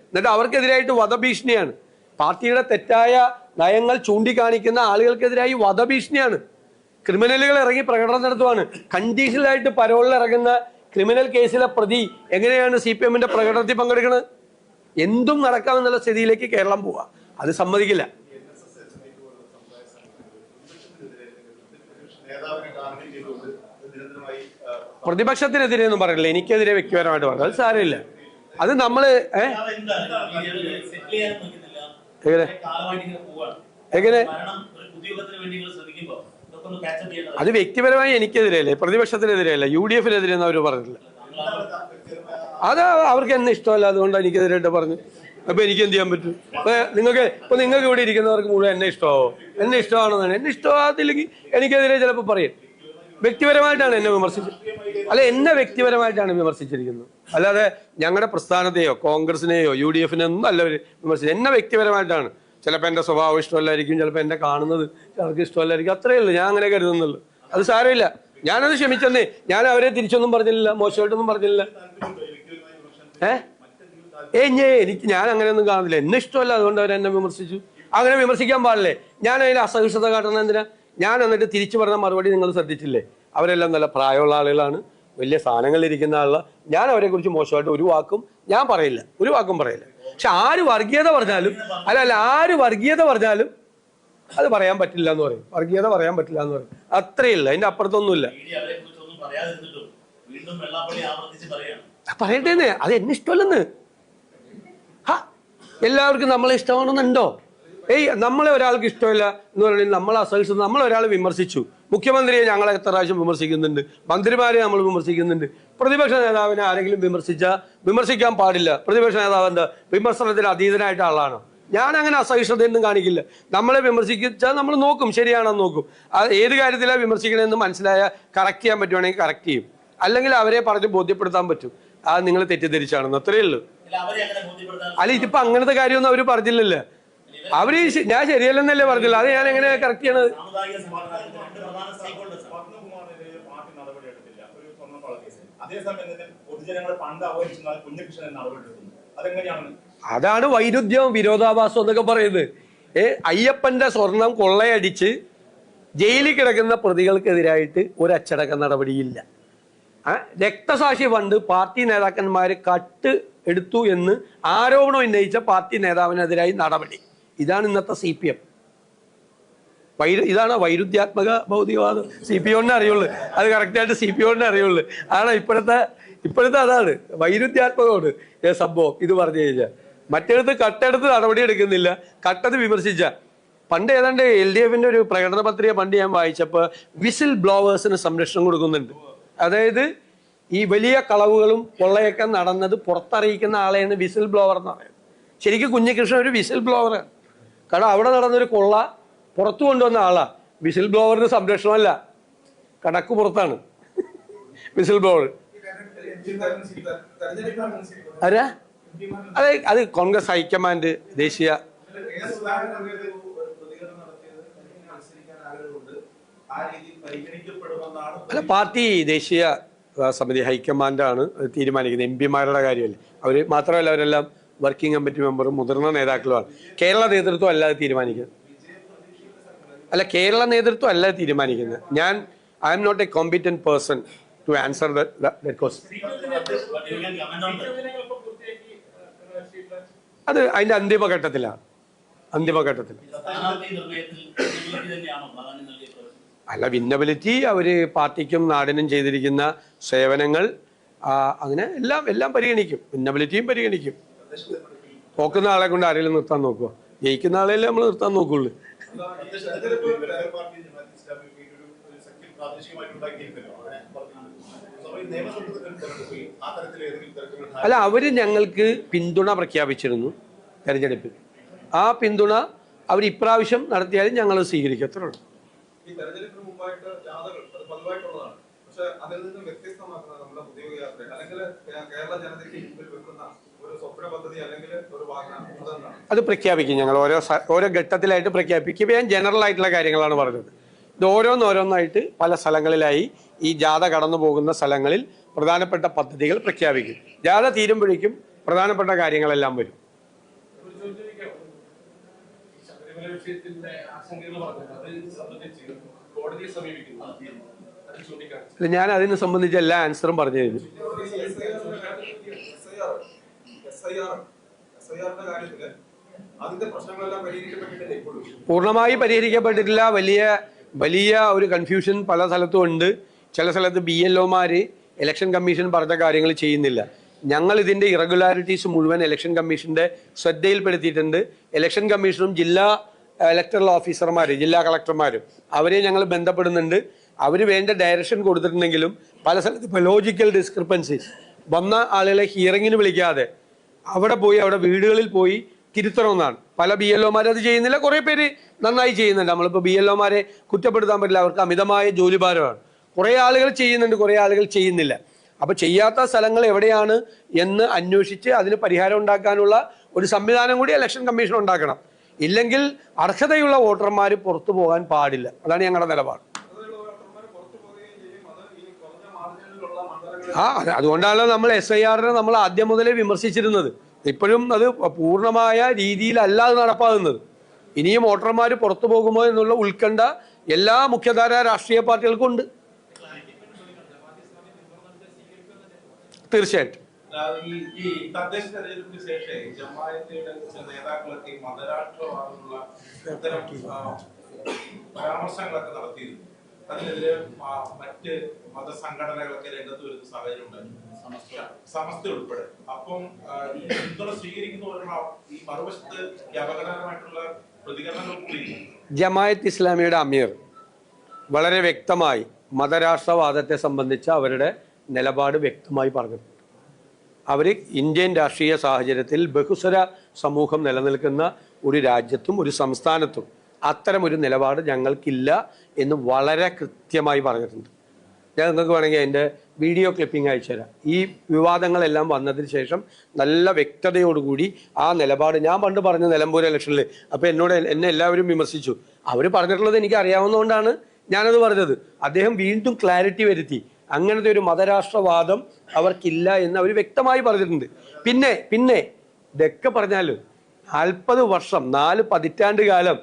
എന്നിട്ട് അവർക്കെതിരായിട്ട് വധഭീഷണിയാണ്. പാർട്ടിയുടെ തെറ്റായ നയങ്ങൾ ചൂണ്ടിക്കാണിക്കുന്ന ആളുകൾക്കെതിരായി വധഭീഷണിയാണ്. ക്രിമിനലുകൾ ഇറങ്ങി പ്രകടനം നടത്തുവാണ്. കണ്ടീഷണലായിട്ട് പരോളിൽ ഇറങ്ങുന്ന ക്രിമിനൽ കേസിലെ പ്രതി എങ്ങനെയാണ് CPMന്റെ പ്രകടനത്തിൽ പങ്കെടുക്കുന്നത്? എന്തും നടക്കാമെന്നുള്ള സ്ഥിതിയിലേക്ക് കേരളം പോവുക. അത് സമ്മതിക്കില്ല. പ്രതിപക്ഷത്തിനെതിരെ ഒന്നും പറയില്ല, എനിക്കെതിരെ വ്യക്തിപരമായിട്ട് പറഞ്ഞു. അത് സാരമില്ല. അത് നമ്മള് എങ്ങനെ അത് വ്യക്തിപരമായി എനിക്കെതിരെയല്ലേ, പ്രതിപക്ഷത്തിനെതിരെയല്ല, UDF-നെതിരെ ഒന്നും അവർ പറഞ്ഞിട്ടില്ല. അത് അവർക്ക് എന്നെ ഇഷ്ടമല്ല, അതുകൊണ്ട് എനിക്കെതിരായിട്ട് പറഞ്ഞു. അപ്പൊ എനിക്ക് എന്ത് ചെയ്യാൻ പറ്റും? നിങ്ങൾക്ക് ഇവിടെ ഇരിക്കുന്നവർക്ക് മുഴുവൻ എന്നെ ഇഷ്ടമാവോ? എന്നെ ഇഷ്ടമാണെന്നാണ്. എന്നെ ഇഷ്ടമാകത്തില്ലെങ്കിൽ എനിക്കെതിരെ ചിലപ്പോൾ പറയും. വ്യക്തിപരമായിട്ടാണ് എന്നെ വിമർശിച്ചത്. അല്ല, എന്നെ വ്യക്തിപരമായിട്ടാണ് വിമർശിച്ചിരിക്കുന്നത്. അല്ലാതെ ഞങ്ങളുടെ പ്രസ്ഥാനത്തെയോ കോൺഗ്രസിനെയോ UDF-നെയോ ഒന്നും അല്ല വിമർശിച്ചത്. എന്നെ വ്യക്തിപരമായിട്ടാണ്. ചിലപ്പോൾ എൻ്റെ സ്വഭാവം ഇഷ്ടമല്ലായിരിക്കും, ചിലപ്പോൾ എന്നെ കാണുന്നത് ചിലർക്ക് ഇഷ്ടമല്ലായിരിക്കും. അത്രയേ ഉള്ളൂ. ഞാൻ അങ്ങനെ കരുതുന്നുള്ളൂ. അത് സാരമില്ല. ഞാനത് ക്ഷമിച്ചെന്നേ. ഞാൻ അവരെ തിരിച്ചൊന്നും പറഞ്ഞില്ല, മോശമായിട്ടൊന്നും പറഞ്ഞില്ല. ഞാൻ അങ്ങനെയൊന്നും കാണുന്നില്ല. എന്നെ ഇഷ്ടമല്ല, അതുകൊണ്ട് അവരെന്നെ വിമർശിച്ചു. അങ്ങനെ വിമർശിക്കാൻ പാടില്ലേ? ഞാൻ അതിൽ അസഹിഷ്ണുത കാട്ടുന്നത് എന്തിനാ? ഞാൻ എന്നിട്ട് തിരിച്ചു പറഞ്ഞ മറുപടി നിങ്ങൾ ശ്രദ്ധിച്ചില്ലേ? അവരെല്ലാം നല്ല പ്രായമുള്ള ആളുകളാണ്, വലിയ സ്ഥാനങ്ങളിലിരിക്കുന്ന ആളുകളാണ്. ഞാൻ അവരെ കുറിച്ച് മോശമായിട്ട് ഒരു വാക്കും ഞാൻ പറയില്ല, ഒരു വാക്കും പറയില്ല. പക്ഷെ ആര് വർഗീയത പറഞ്ഞാലും ആര് വർഗീയത പറഞ്ഞാലും അത് പറയാൻ പറ്റില്ല എന്ന് പറയും. വർഗീയത പറയാൻ പറ്റില്ല എന്ന് പറയും. അത്രയില്ല, അതിന്റെ അപ്പുറത്തൊന്നുമില്ല. പറയട്ടേന്ന്, അത് എന്നെ ഇഷ്ടമല്ലെന്ന്. എല്ലാവർക്കും നമ്മളെ ഇഷ്ടമാണെന്നുണ്ടോ? നമ്മളെ ഒരാൾക്ക് ഇഷ്ടമില്ല എന്ന് പറഞ്ഞാൽ നമ്മൾ അസഹിഷ്ണുത. നമ്മളൊരാൾ വിമർശിച്ചു, മുഖ്യമന്ത്രിയെ ഞങ്ങളെ എത്ര പ്രാവശ്യം വിമർശിക്കുന്നുണ്ട്, മന്ത്രിമാരെ നമ്മൾ വിമർശിക്കുന്നുണ്ട്. പ്രതിപക്ഷ നേതാവിനെ ആരെങ്കിലും വിമർശിക്കാൻ പാടില്ല. പ്രതിപക്ഷ നേതാവ് എന്താ വിമർശനത്തിന് അതീതനായിട്ട് ആളാണോ? ഞാൻ അങ്ങനെ അസഹിഷ്ണുതയൊന്നും കാണിക്കില്ല. നമ്മളെ വിമർശിച്ചാൽ നമ്മൾ നോക്കും, ശരിയാണെന്ന് നോക്കും. അത് ഏത് കാര്യത്തിലാണ് വിമർശിക്കണമെന്ന് മനസ്സിലായാൽ കറക്റ്റ് ചെയ്യാൻ പറ്റുവാണെങ്കിൽ കറക്റ്റ് ചെയ്യും. അല്ലെങ്കിൽ അവരെ പറഞ്ഞ് ബോധ്യപ്പെടുത്താൻ പറ്റും, അത് നിങ്ങൾ തെറ്റിദ്ധരിച്ചാണെന്ന്. അത്രയേ ഉള്ളൂ. അല്ല, ഇതിപ്പോ അങ്ങനത്തെ കാര്യമൊന്നും അവർ പറഞ്ഞില്ലല്ലോ. അവര് ഞാൻ ശരിയല്ലെന്നല്ലേ പറഞ്ഞില്ല. അത് ഞാൻ എങ്ങനെ കറക്റ്റ് ചെയ്യണത്? അതാണ് വൈരുദ്ധ്യവും വിരോധാഭാസം എന്നൊക്കെ പറയുന്നത്. അയ്യപ്പന്റെ സ്വർണം കൊള്ളയടിച്ച് ജയിലിൽ കിടക്കുന്ന പ്രതികൾക്കെതിരായിട്ട് ഒരു അച്ചടക്ക നടപടിയില്ല. രക്തസാക്ഷി ഫണ്ട് പാർട്ടി നേതാക്കന്മാര് കട്ട് എടുത്തു എന്ന് ആരോപണം ഉന്നയിച്ച പാർട്ടി നേതാവിനെതിരായി നടപടി. ഇതാണ് ഇന്നത്തെ CPM. ഇതാണ് വൈരുദ്ധ്യാത്മക ഭൗതികവാദം. CPO-നെ അറിയുള്ളൂ, അത് കറക്റ്റായിട്ട് CPO-നെ അറിയുള്ളൂ. ആണ് ഇപ്പോഴത്തെ അതാണ് വൈരുദ്ധ്യാത്മകമാണ് സംഭവം. ഇത് പറഞ്ഞു കഴിഞ്ഞാൽ മറ്റേടത്ത് കട്ടെടുത്ത് നടപടി എടുക്കുന്നില്ല, കട്ടത് വിമർശിച്ച. പണ്ട് ഏതാണ്ട് LDF-ന്റെ ഒരു പ്രകടന പത്രിക പണ്ട് ഞാൻ വായിച്ചപ്പോൾ വിസിൽ ബ്ലോവേഴ്സിന് സംരക്ഷണം കൊടുക്കുന്നുണ്ട്. അതായത് ഈ വലിയ കളവുകളും കൊള്ളയൊക്കെ നടന്നത് പുറത്തറിയിക്കുന്ന ആളെയാണ് വിസിൽ ബ്ലോവർ എന്ന് പറയുന്നത്. ശരിക്കും കുഞ്ഞികൃഷ്ണൻ ഒരു വിസിൽ ബ്ലോവറാണ്. കാരണം അവിടെ നടന്നൊരു കൊള്ള പുറത്തു കൊണ്ടുവന്ന ആളാ. വിസിൽ ബ്ലോവറിന് സംരക്ഷണമല്ല, കണക്ക് പുറത്താണ് വിസിൽ ബ്ലോവർ. ആരാ? അത് കോൺഗ്രസ് ഹൈക്കമാൻഡ് ദേശീയ അല്ല, പാർട്ടി ദേശീയ സമിതി ഹൈക്കമാൻഡാണ് തീരുമാനിക്കുന്നത്. MP-മാരുടെ കാര്യമല്ലേ. അവർ മാത്രമല്ല, അവരെല്ലാം വർക്കിംഗ് കമ്മിറ്റി മെമ്പറും മുതിർന്ന നേതാക്കളുമാണ്. കേരള നേതൃത്വം അല്ലാതെ തീരുമാനിക്കുന്നത്. അല്ല, കേരള നേതൃത്വം അല്ല തീരുമാനിക്കുന്നത്. I am not a competent person to answer that question. അത് അതിന്റെ അന്തിമഘട്ടത്തിലാണ്. അല്ല, വിന്നബിലിറ്റി അവര് പാർട്ടിക്കും നാടിനും ചെയ്തിരിക്കുന്ന സേവനങ്ങൾ അങ്ങനെ എല്ലാം പരിഗണിക്കും. വിന്നബിലിറ്റിയും പരിഗണിക്കും. തോക്കുന്ന ആളെ കൊണ്ട് ആരെങ്കിലും നിർത്താൻ നോക്കുക, ജയിക്കുന്ന ആളെയല്ലേ നമ്മൾ നിർത്താൻ നോക്കുള്ളൂ. അല്ല, അവര് ഞങ്ങൾക്ക് പിന്തുണ പ്രഖ്യാപിച്ചിരുന്നു തെരഞ്ഞെടുപ്പിൽ. ആ പിന്തുണ അവർ ഇപ്രാവശ്യം നടത്തിയാലും ഞങ്ങൾ സ്വീകരിക്കത്തുള്ളൂ. ഈ തെരഞ്ഞെടുപ്പിന് മുമ്പായിട്ട് ജാഥകൾ അത് പതിവായിട്ടുള്ളതാണ്. പക്ഷെ അതിൽ നിന്ന് വ്യത്യസ്തമാക്കുന്ന നമ്മുടെ ഉദ്യോഗയാത്ര അല്ലെങ്കിൽ കേരള ജനതയ്ക്ക് മുമ്പിൽ വെക്കുന്ന ഒരു സ്വപ്ന പദ്ധതി അല്ലെങ്കിൽ ഒരു വാഗ്ദാനം അതെന്താണ്? അത് പ്രഖ്യാപിക്കും ഞങ്ങൾ. ഓരോ ഘട്ടത്തിലായിട്ട് പ്രഖ്യാപിക്കും. ഞാൻ ജനറൽ ആയിട്ടുള്ള കാര്യങ്ങളാണ് പറഞ്ഞത്. ഇത് ഓരോന്നായിട്ട് പല സ്ഥലങ്ങളിലായി ഈ ജാഥ കടന്നു പോകുന്ന സ്ഥലങ്ങളിൽ പ്രധാനപ്പെട്ട പദ്ധതികൾ പ്രഖ്യാപിക്കും. ജാഥ തീരുമ്പോഴേക്കും പ്രധാനപ്പെട്ട കാര്യങ്ങളെല്ലാം വരും. ഞാൻ അതിനെ സംബന്ധിച്ച് എല്ലാ ആൻസറും പറഞ്ഞു കഴിഞ്ഞു. പൂർണ്ണമായി പരിഹരിക്കപ്പെട്ടിട്ടില്ല. വലിയ ഒരു കൺഫ്യൂഷൻ പല സ്ഥലത്തും ഉണ്ട്. ചില സ്ഥലത്ത് BLO-മാര് ഇലക്ഷൻ കമ്മീഷൻ പറഞ്ഞ കാര്യങ്ങൾ ചെയ്യുന്നില്ല. ഞങ്ങൾ ഇതിന്റെ ഇറഗുലാരിറ്റീസ് മുഴുവൻ ഇലക്ഷൻ കമ്മീഷന്റെ ശ്രദ്ധയിൽപ്പെടുത്തിയിട്ടുണ്ട്. ഇലക്ഷൻ കമ്മീഷനും ജില്ലാ ഇലക്ടറൽ ഓഫീസർമാര്, ജില്ലാ കളക്ടർമാരും അവരെ ഞങ്ങൾ ബന്ധപ്പെടുന്നുണ്ട്. അവർ വേണ്ട ഡയറക്ഷൻ കൊടുത്തിട്ടുണ്ടെങ്കിലും പല സ്ഥലത്ത് ഇപ്പോൾ ലോജിക്കൽ ഡിസ്ക്രിപ്പൻസീസ് വന്ന ആളുകളെ ഹിയറിങ്ങിന് വിളിക്കാതെ അവിടെ വീടുകളിൽ പോയി തിരുത്തണമെന്നാണ്. പല BLO-മാരും അത് ചെയ്യുന്നില്ല. കുറേ പേര് നന്നായി ചെയ്യുന്നുണ്ട്. നമ്മളിപ്പോൾ BLO-മാരെ കുറ്റപ്പെടുത്താൻ പറ്റില്ല, അവർക്ക് അമിതമായ ജോലിഭാരമാണ്. കുറേ ആളുകൾ ചെയ്യുന്നുണ്ട്, കുറേ ആളുകൾ ചെയ്യുന്നില്ല. അപ്പോൾ ചെയ്യാത്ത സ്ഥലങ്ങൾ എവിടെയാണ് എന്ന് അന്വേഷിച്ച് അതിന് പരിഹാരം ഉണ്ടാക്കാനുള്ള ഒരു സംവിധാനം കൂടി ഇലക്ഷൻ കമ്മീഷൻ ഉണ്ടാക്കണം. ഇല്ലെങ്കിൽ അർഹതയുള്ള വോട്ടർമാർ പുറത്തു പോകാൻ പാടില്ല. അതാണ് ഞങ്ങളുടെ നിലപാട്. അതുകൊണ്ടാണല്ലോ നമ്മൾ SIR-നെ നമ്മൾ ആദ്യം മുതലേ വിമർശിച്ചിരുന്നത്. ഇപ്പോഴും അത് പൂർണ്ണമായ രീതിയിലല്ല അത് നടപ്പാകുന്നത്. ഇനിയും വോട്ടർമാർ പുറത്തു പോകുമോ എന്നുള്ള ഉത്കണ്ഠ എല്ലാ മുഖ്യധാര രാഷ്ട്രീയ പാർട്ടികൾക്കും ഉണ്ട്. തീർച്ചയായിട്ടും ഈ തദ്ദേശ തെരഞ്ഞെടുപ്പിന് ശേഷം ജമാഅത്തിന്റെ നേതാക്കളൊക്കെ മതരാഷ്ട്രവാദമുള്ള ഇത്തരം പരാമർശങ്ങളൊക്കെ നടത്തിയിരുന്നു. അതിനെതിരെ മറ്റ് മതസംഘടനകളൊക്കെ രംഗത്ത് വരുന്ന സാഹചര്യം ഉണ്ടായിരുന്നു, സമസ്ത ഉൾപ്പെടെ. അപ്പം ഈ പിന്തുണ സ്വീകരിക്കുന്നവരുടെ ഈ മറുവശത്ത് ഈ അപകടകരമായിട്ടുള്ള പ്രതികരണങ്ങൾ കൂടി. ജമാഅത്ത് ഇസ്ലാമിയുടെ അമീർ വളരെ വ്യക്തമായി മതരാഷ്ട്രവാദത്തെ സംബന്ധിച്ച അവരുടെ നിലപാട് വ്യക്തമായി പറഞ്ഞിട്ടുണ്ട്. അവർ ഇന്ത്യൻ രാഷ്ട്രീയ സാഹചര്യത്തിൽ ബഹുസ്വര സമൂഹം നിലനിൽക്കുന്ന ഒരു രാജ്യത്തും ഒരു സംസ്ഥാനത്തും അത്തരമൊരു നിലപാട് ഞങ്ങൾക്കില്ല എന്ന് വളരെ കൃത്യമായി പറഞ്ഞിട്ടുണ്ട്. ഞാൻ നിങ്ങൾക്ക് വേണമെങ്കിൽ അതിൻ്റെ വീഡിയോ ക്ലിപ്പിംഗ് അയച്ചു തരാം. ഈ വിവാദങ്ങളെല്ലാം വന്നതിന് ശേഷം നല്ല വ്യക്തതയോടുകൂടി ആ നിലപാട് ഞാൻ പണ്ട് പറഞ്ഞ നിലമ്പൂർ ഇലക്ഷനിൽ അപ്പോൾ എന്നെ എല്ലാവരും വിമർശിച്ചു. അവർ പറഞ്ഞിട്ടുള്ളത് എനിക്ക് അറിയാവുന്നതുകൊണ്ടാണ് ഞാനത് പറഞ്ഞത്. അദ്ദേഹം വീണ്ടും ക്ലാരിറ്റി വരുത്തി. അങ്ങനത്തെ ഒരു മതരാഷ്ട്രവാദം അവർക്കില്ല എന്ന് അവർ വ്യക്തമായി പറഞ്ഞിട്ടുണ്ട്. പിന്നെ ഇതൊക്കെ പറഞ്ഞാലും 40 വർഷം 4 പതിറ്റാണ്ട് കാലം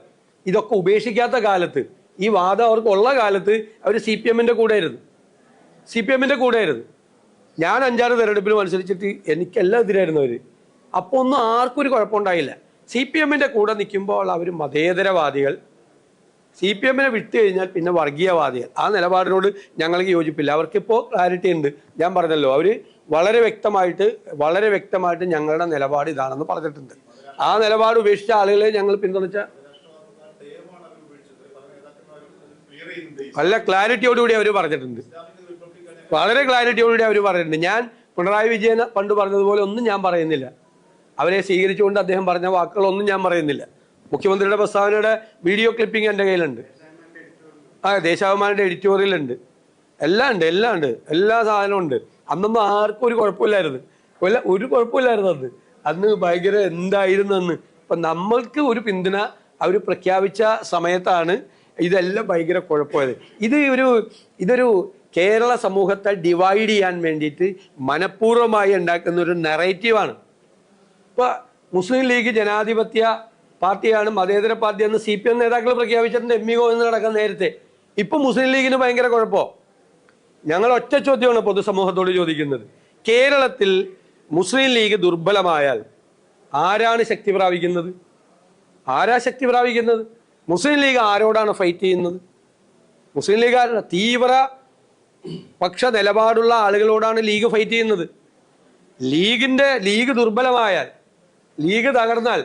ഇതൊക്കെ ഉപേക്ഷിക്കാത്ത കാലത്ത്, ഈ വാദം അവർക്കുള്ള കാലത്ത് അവർ CPM-ന്റെ കൂടെയായിരുന്നു. ഞാൻ 5-6 തെരഞ്ഞെടുപ്പിൽ മത്സരിച്ചിട്ട് എനിക്കെല്ലാം എതിരായിരുന്നു അവർ. അപ്പോൾ ഒന്നും ആർക്കും ഒരു കുഴപ്പമുണ്ടായില്ല. CPM-ന്റെ കൂടെ നിൽക്കുമ്പോൾ അവർ മതേതരവാദികൾ, CPM-നെ വിട്ടു കഴിഞ്ഞാൽ പിന്നെ വർഗീയവാദികൾ. ആ നിലപാടിനോട് ഞങ്ങൾക്ക് യോജിപ്പില്ല. അവർക്കിപ്പോൾ ക്ലാരിറ്റി ഉണ്ട്. ഞാൻ പറഞ്ഞല്ലോ, അവർ വളരെ വ്യക്തമായിട്ട് ഞങ്ങളുടെ നിലപാട് ഇതാണെന്ന് പറഞ്ഞിട്ടുണ്ട്. ആ നിലപാട് ഉപേക്ഷിച്ച ആളുകളെ ഞങ്ങൾ പിന്തുണച്ച നല്ല ക്ലാരിറ്റിയോടുകൂടി അവർ പറഞ്ഞിട്ടുണ്ട്. വളരെ ക്ലാരിറ്റിയോടുകൂടി അവർ പറഞ്ഞിട്ടുണ്ട്. ഞാൻ പിണറായി വിജയൻ പണ്ട് പറഞ്ഞതുപോലെ ഒന്നും ഞാൻ പറയുന്നില്ല. അവരെ സ്വീകരിച്ചുകൊണ്ട് അദ്ദേഹം പറഞ്ഞ വാക്കുകളൊന്നും ഞാൻ പറയുന്നില്ല. മുഖ്യമന്ത്രിയുടെ പ്രസ്താവനയുടെ വീഡിയോ ക്ലിപ്പിംഗ് എൻ്റെ കയ്യിലുണ്ട്. ദേശാഭിമാനിയുടെ എഡിറ്റോറിയൽ ഉണ്ട്. എല്ലാം ഉണ്ട്. എല്ലാ സാധനവും ഉണ്ട്. അന്നൊന്നും ആർക്കും ഒരു കുഴപ്പമില്ലായിരുന്നു. ഒരു കുഴപ്പമില്ലായിരുന്നു അന്ന് ഭയങ്കര എന്തായിരുന്നു അന്ന്. അപ്പം നമ്മൾക്ക് ഒരു പിന്തുണ അവർ പ്രഖ്യാപിച്ച സമയത്താണ് ഇതെല്ലാം ഭയങ്കര കുഴപ്പമായത്. ഇതൊരു കേരള സമൂഹത്തെ ഡിവൈഡ് ചെയ്യാൻ വേണ്ടിയിട്ട് മനഃപൂർവ്വമായി ഉണ്ടാക്കുന്ന ഒരു നെറേറ്റീവാണ്. ഇപ്പോൾ മുസ്ലിം ലീഗ് ജനാധിപത്യ പാർട്ടിയാണ്, മതേതര പാർട്ടിയെന്ന് CPM നേതാക്കൾ പ്രഖ്യാപിച്ചിട്ടുണ്ട്. ME ഗോവിന്ദൻ നടക്കാൻ നേരത്തെ. ഇപ്പം മുസ്ലിം ലീഗിന് ഭയങ്കര കുഴപ്പമോ? ഞങ്ങൾ ഒറ്റ ചോദ്യമാണ് പൊതുസമൂഹത്തോട് ചോദിക്കുന്നത്. കേരളത്തിൽ മുസ്ലിം ലീഗ് ദുർബലമായാൽ ആരാണ് ശക്തി പ്രാപിക്കുന്നത്? മുസ്ലിം ലീഗ് ആരോടാണ് ഫൈറ്റ് ചെയ്യുന്നത്? മുസ്ലിം ലീഗ് ആരാണ്? തീവ്ര പക്ഷ നിലപാടുള്ള ആളുകളോടാണ് ലീഗ് ഫൈറ്റ് ചെയ്യുന്നത്. ലീഗ് ദുർബലമായാൽ, ലീഗ് തകർന്നാൽ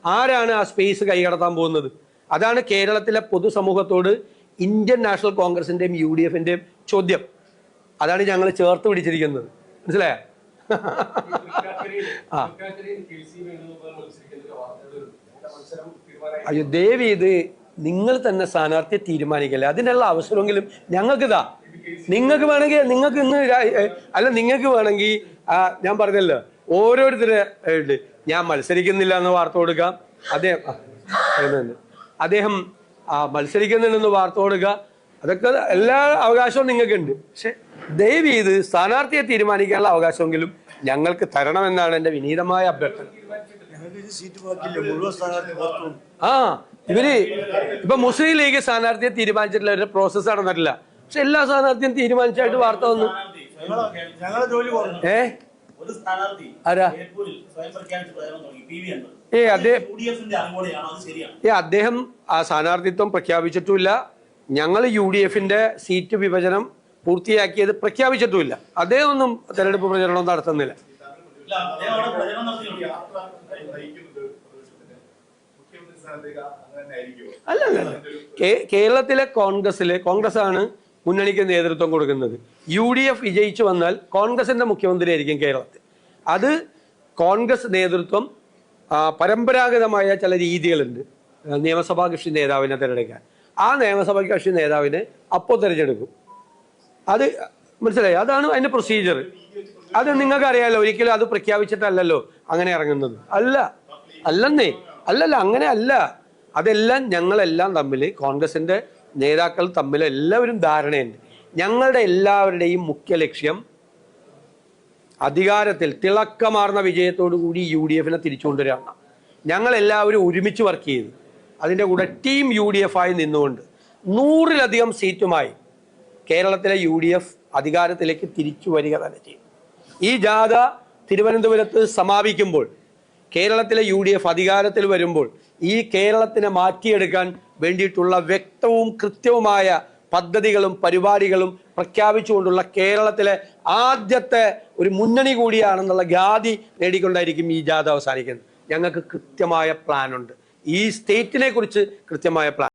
ആരാണ് ആ സ്പേസ് കൈകടത്താൻ പോകുന്നത്? അതാണ് കേരളത്തിലെ പൊതുസമൂഹത്തോട് ഇന്ത്യൻ നാഷണൽ കോൺഗ്രസിന്റെയും UDF-ന്റെയും ചോദ്യം. അതാണ് ഞങ്ങൾ ചേർത്ത് പിടിച്ചിരിക്കുന്നത്. മനസ്സിലായോ? അയ്യോ ദേവി, ഇത് നിങ്ങൾ തന്നെ സ്ഥാനാർത്ഥിയെ തീരുമാനിക്കല്ലേ. അതിനുള്ള അവസരമെങ്കിലും ഞങ്ങൾക്കിതാ. നിങ്ങൾക്ക് വേണമെങ്കിൽ നിങ്ങൾക്ക് ഇന്ന് നിങ്ങൾക്ക് വേണമെങ്കിൽ ഞാൻ പറഞ്ഞല്ലോ, ഓരോരുത്തരെ ഞാൻ മത്സരിക്കുന്നില്ല എന്ന് വാർത്ത കൊടുക്കാം. അദ്ദേഹം മത്സരിക്കുന്നുണ്ടെന്ന് വാർത്ത കൊടുക്കുക. അതൊക്കെ എല്ലാ അവകാശവും നിങ്ങൾക്കുണ്ട്. പക്ഷെ ദയവ് ചെയ്ത് സ്ഥാനാർത്ഥിയെ തീരുമാനിക്കാനുള്ള അവകാശമെങ്കിലും ഞങ്ങൾക്ക് തരണമെന്നാണ് എൻ്റെ വിനീതമായ അഭ്യർത്ഥന. ഇപ്പൊ മുസ്ലിം ലീഗ് സ്ഥാനാർത്ഥിയെ തീരുമാനിച്ചിട്ടില്ല, ഒരു പ്രോസസ് നടന്നിട്ടില്ല. പക്ഷെ എല്ലാ സ്ഥാനാർത്ഥിയും തീരുമാനിച്ചായിട്ട് വാർത്ത വന്നു. അദ്ദേഹം ആ സ്ഥാനാർത്ഥിത്വം പ്രഖ്യാപിച്ചിട്ടുമില്ല. ഞങ്ങൾ UDF-ന്റെ സീറ്റ് വിഭജനം പൂർത്തിയാക്കിയത് പ്രഖ്യാപിച്ചിട്ടുമില്ല. അദ്ദേഹം ഒന്നും തെരഞ്ഞെടുപ്പ് പ്രചരണം നടത്തുന്നില്ല. അല്ല, കേരളത്തിലെ കോൺഗ്രസ് ആണ് മുന്നണിക്ക് നേതൃത്വം കൊടുക്കുന്നത്. UDF വിജയിച്ചു വന്നാൽ കോൺഗ്രസിന്റെ മുഖ്യമന്ത്രി ആയിരിക്കും കേരളത്തിൽ. അത് കോൺഗ്രസ് നേതൃത്വം പരമ്പരാഗതമായ ചില രീതികളുണ്ട്. നിയമസഭാ കക്ഷി നേതാവിനെ തിരഞ്ഞെടുക്കാൻ, ആ നിയമസഭാ കക്ഷി നേതാവിനെ അപ്പോൾ തിരഞ്ഞെടുക്കും. അത് മനസ്സിലായി? അതാണ് അതിന്റെ പ്രൊസീജിയർ. അത് നിങ്ങൾക്ക് അറിയാലോ. ഒരിക്കലും അത് പ്രഖ്യാപിച്ചിട്ടല്ലല്ലോ അങ്ങനെ ഇറങ്ങുന്നത്. അല്ലല്ല, അങ്ങനെ അല്ല. അതെല്ലാം ഞങ്ങളെല്ലാം തമ്മിൽ, കോൺഗ്രസിന്റെ നേതാക്കൾ തമ്മിൽ എല്ലാവരും ധാരണയുണ്ട്. ഞങ്ങളുടെ എല്ലാവരുടെയും മുഖ്യ ലക്ഷ്യം അധികാരത്തിൽ തിളക്കമാർന്ന വിജയത്തോടു കൂടി UDF-നെ തിരിച്ചുകൊണ്ടുവരാണ്. ഞങ്ങളെല്ലാവരും ഒരുമിച്ച് വർക്ക് ചെയ്തു. അതിൻ്റെ കൂടെ ടീം UDF-ആയി നിന്നുകൊണ്ട് 100-ലധികം സീറ്റുമായി കേരളത്തിലെ UDF അധികാരത്തിലേക്ക് തിരിച്ചു വരിക തന്നെ ചെയ്യും. ഈ ജാഥ തിരുവനന്തപുരത്ത് സമാപിക്കുമ്പോൾ, കേരളത്തിലെ UDF അധികാരത്തിൽ വരുമ്പോൾ, ഈ കേരളത്തിനെ മാറ്റിയെടുക്കാൻ വേണ്ടിയിട്ടുള്ള വ്യക്തവും കൃത്യവുമായ പദ്ധതികളും പരിപാടികളും പ്രഖ്യാപിച്ചുകൊണ്ടുള്ള കേരളത്തിലെ ആദ്യത്തെ ഒരു മുന്നണി കൂടിയാണെന്നുള്ള ഖ്യാതി നേടിക്കൊണ്ടായിരിക്കും ഈ ജാഥ അവസാനിക്കുന്നത്. ഞങ്ങൾക്ക് കൃത്യമായ പ്ലാനുണ്ട്. ഈ സ്റ്റേറ്റിനെ കുറിച്ച് കൃത്യമായ പ്ലാൻ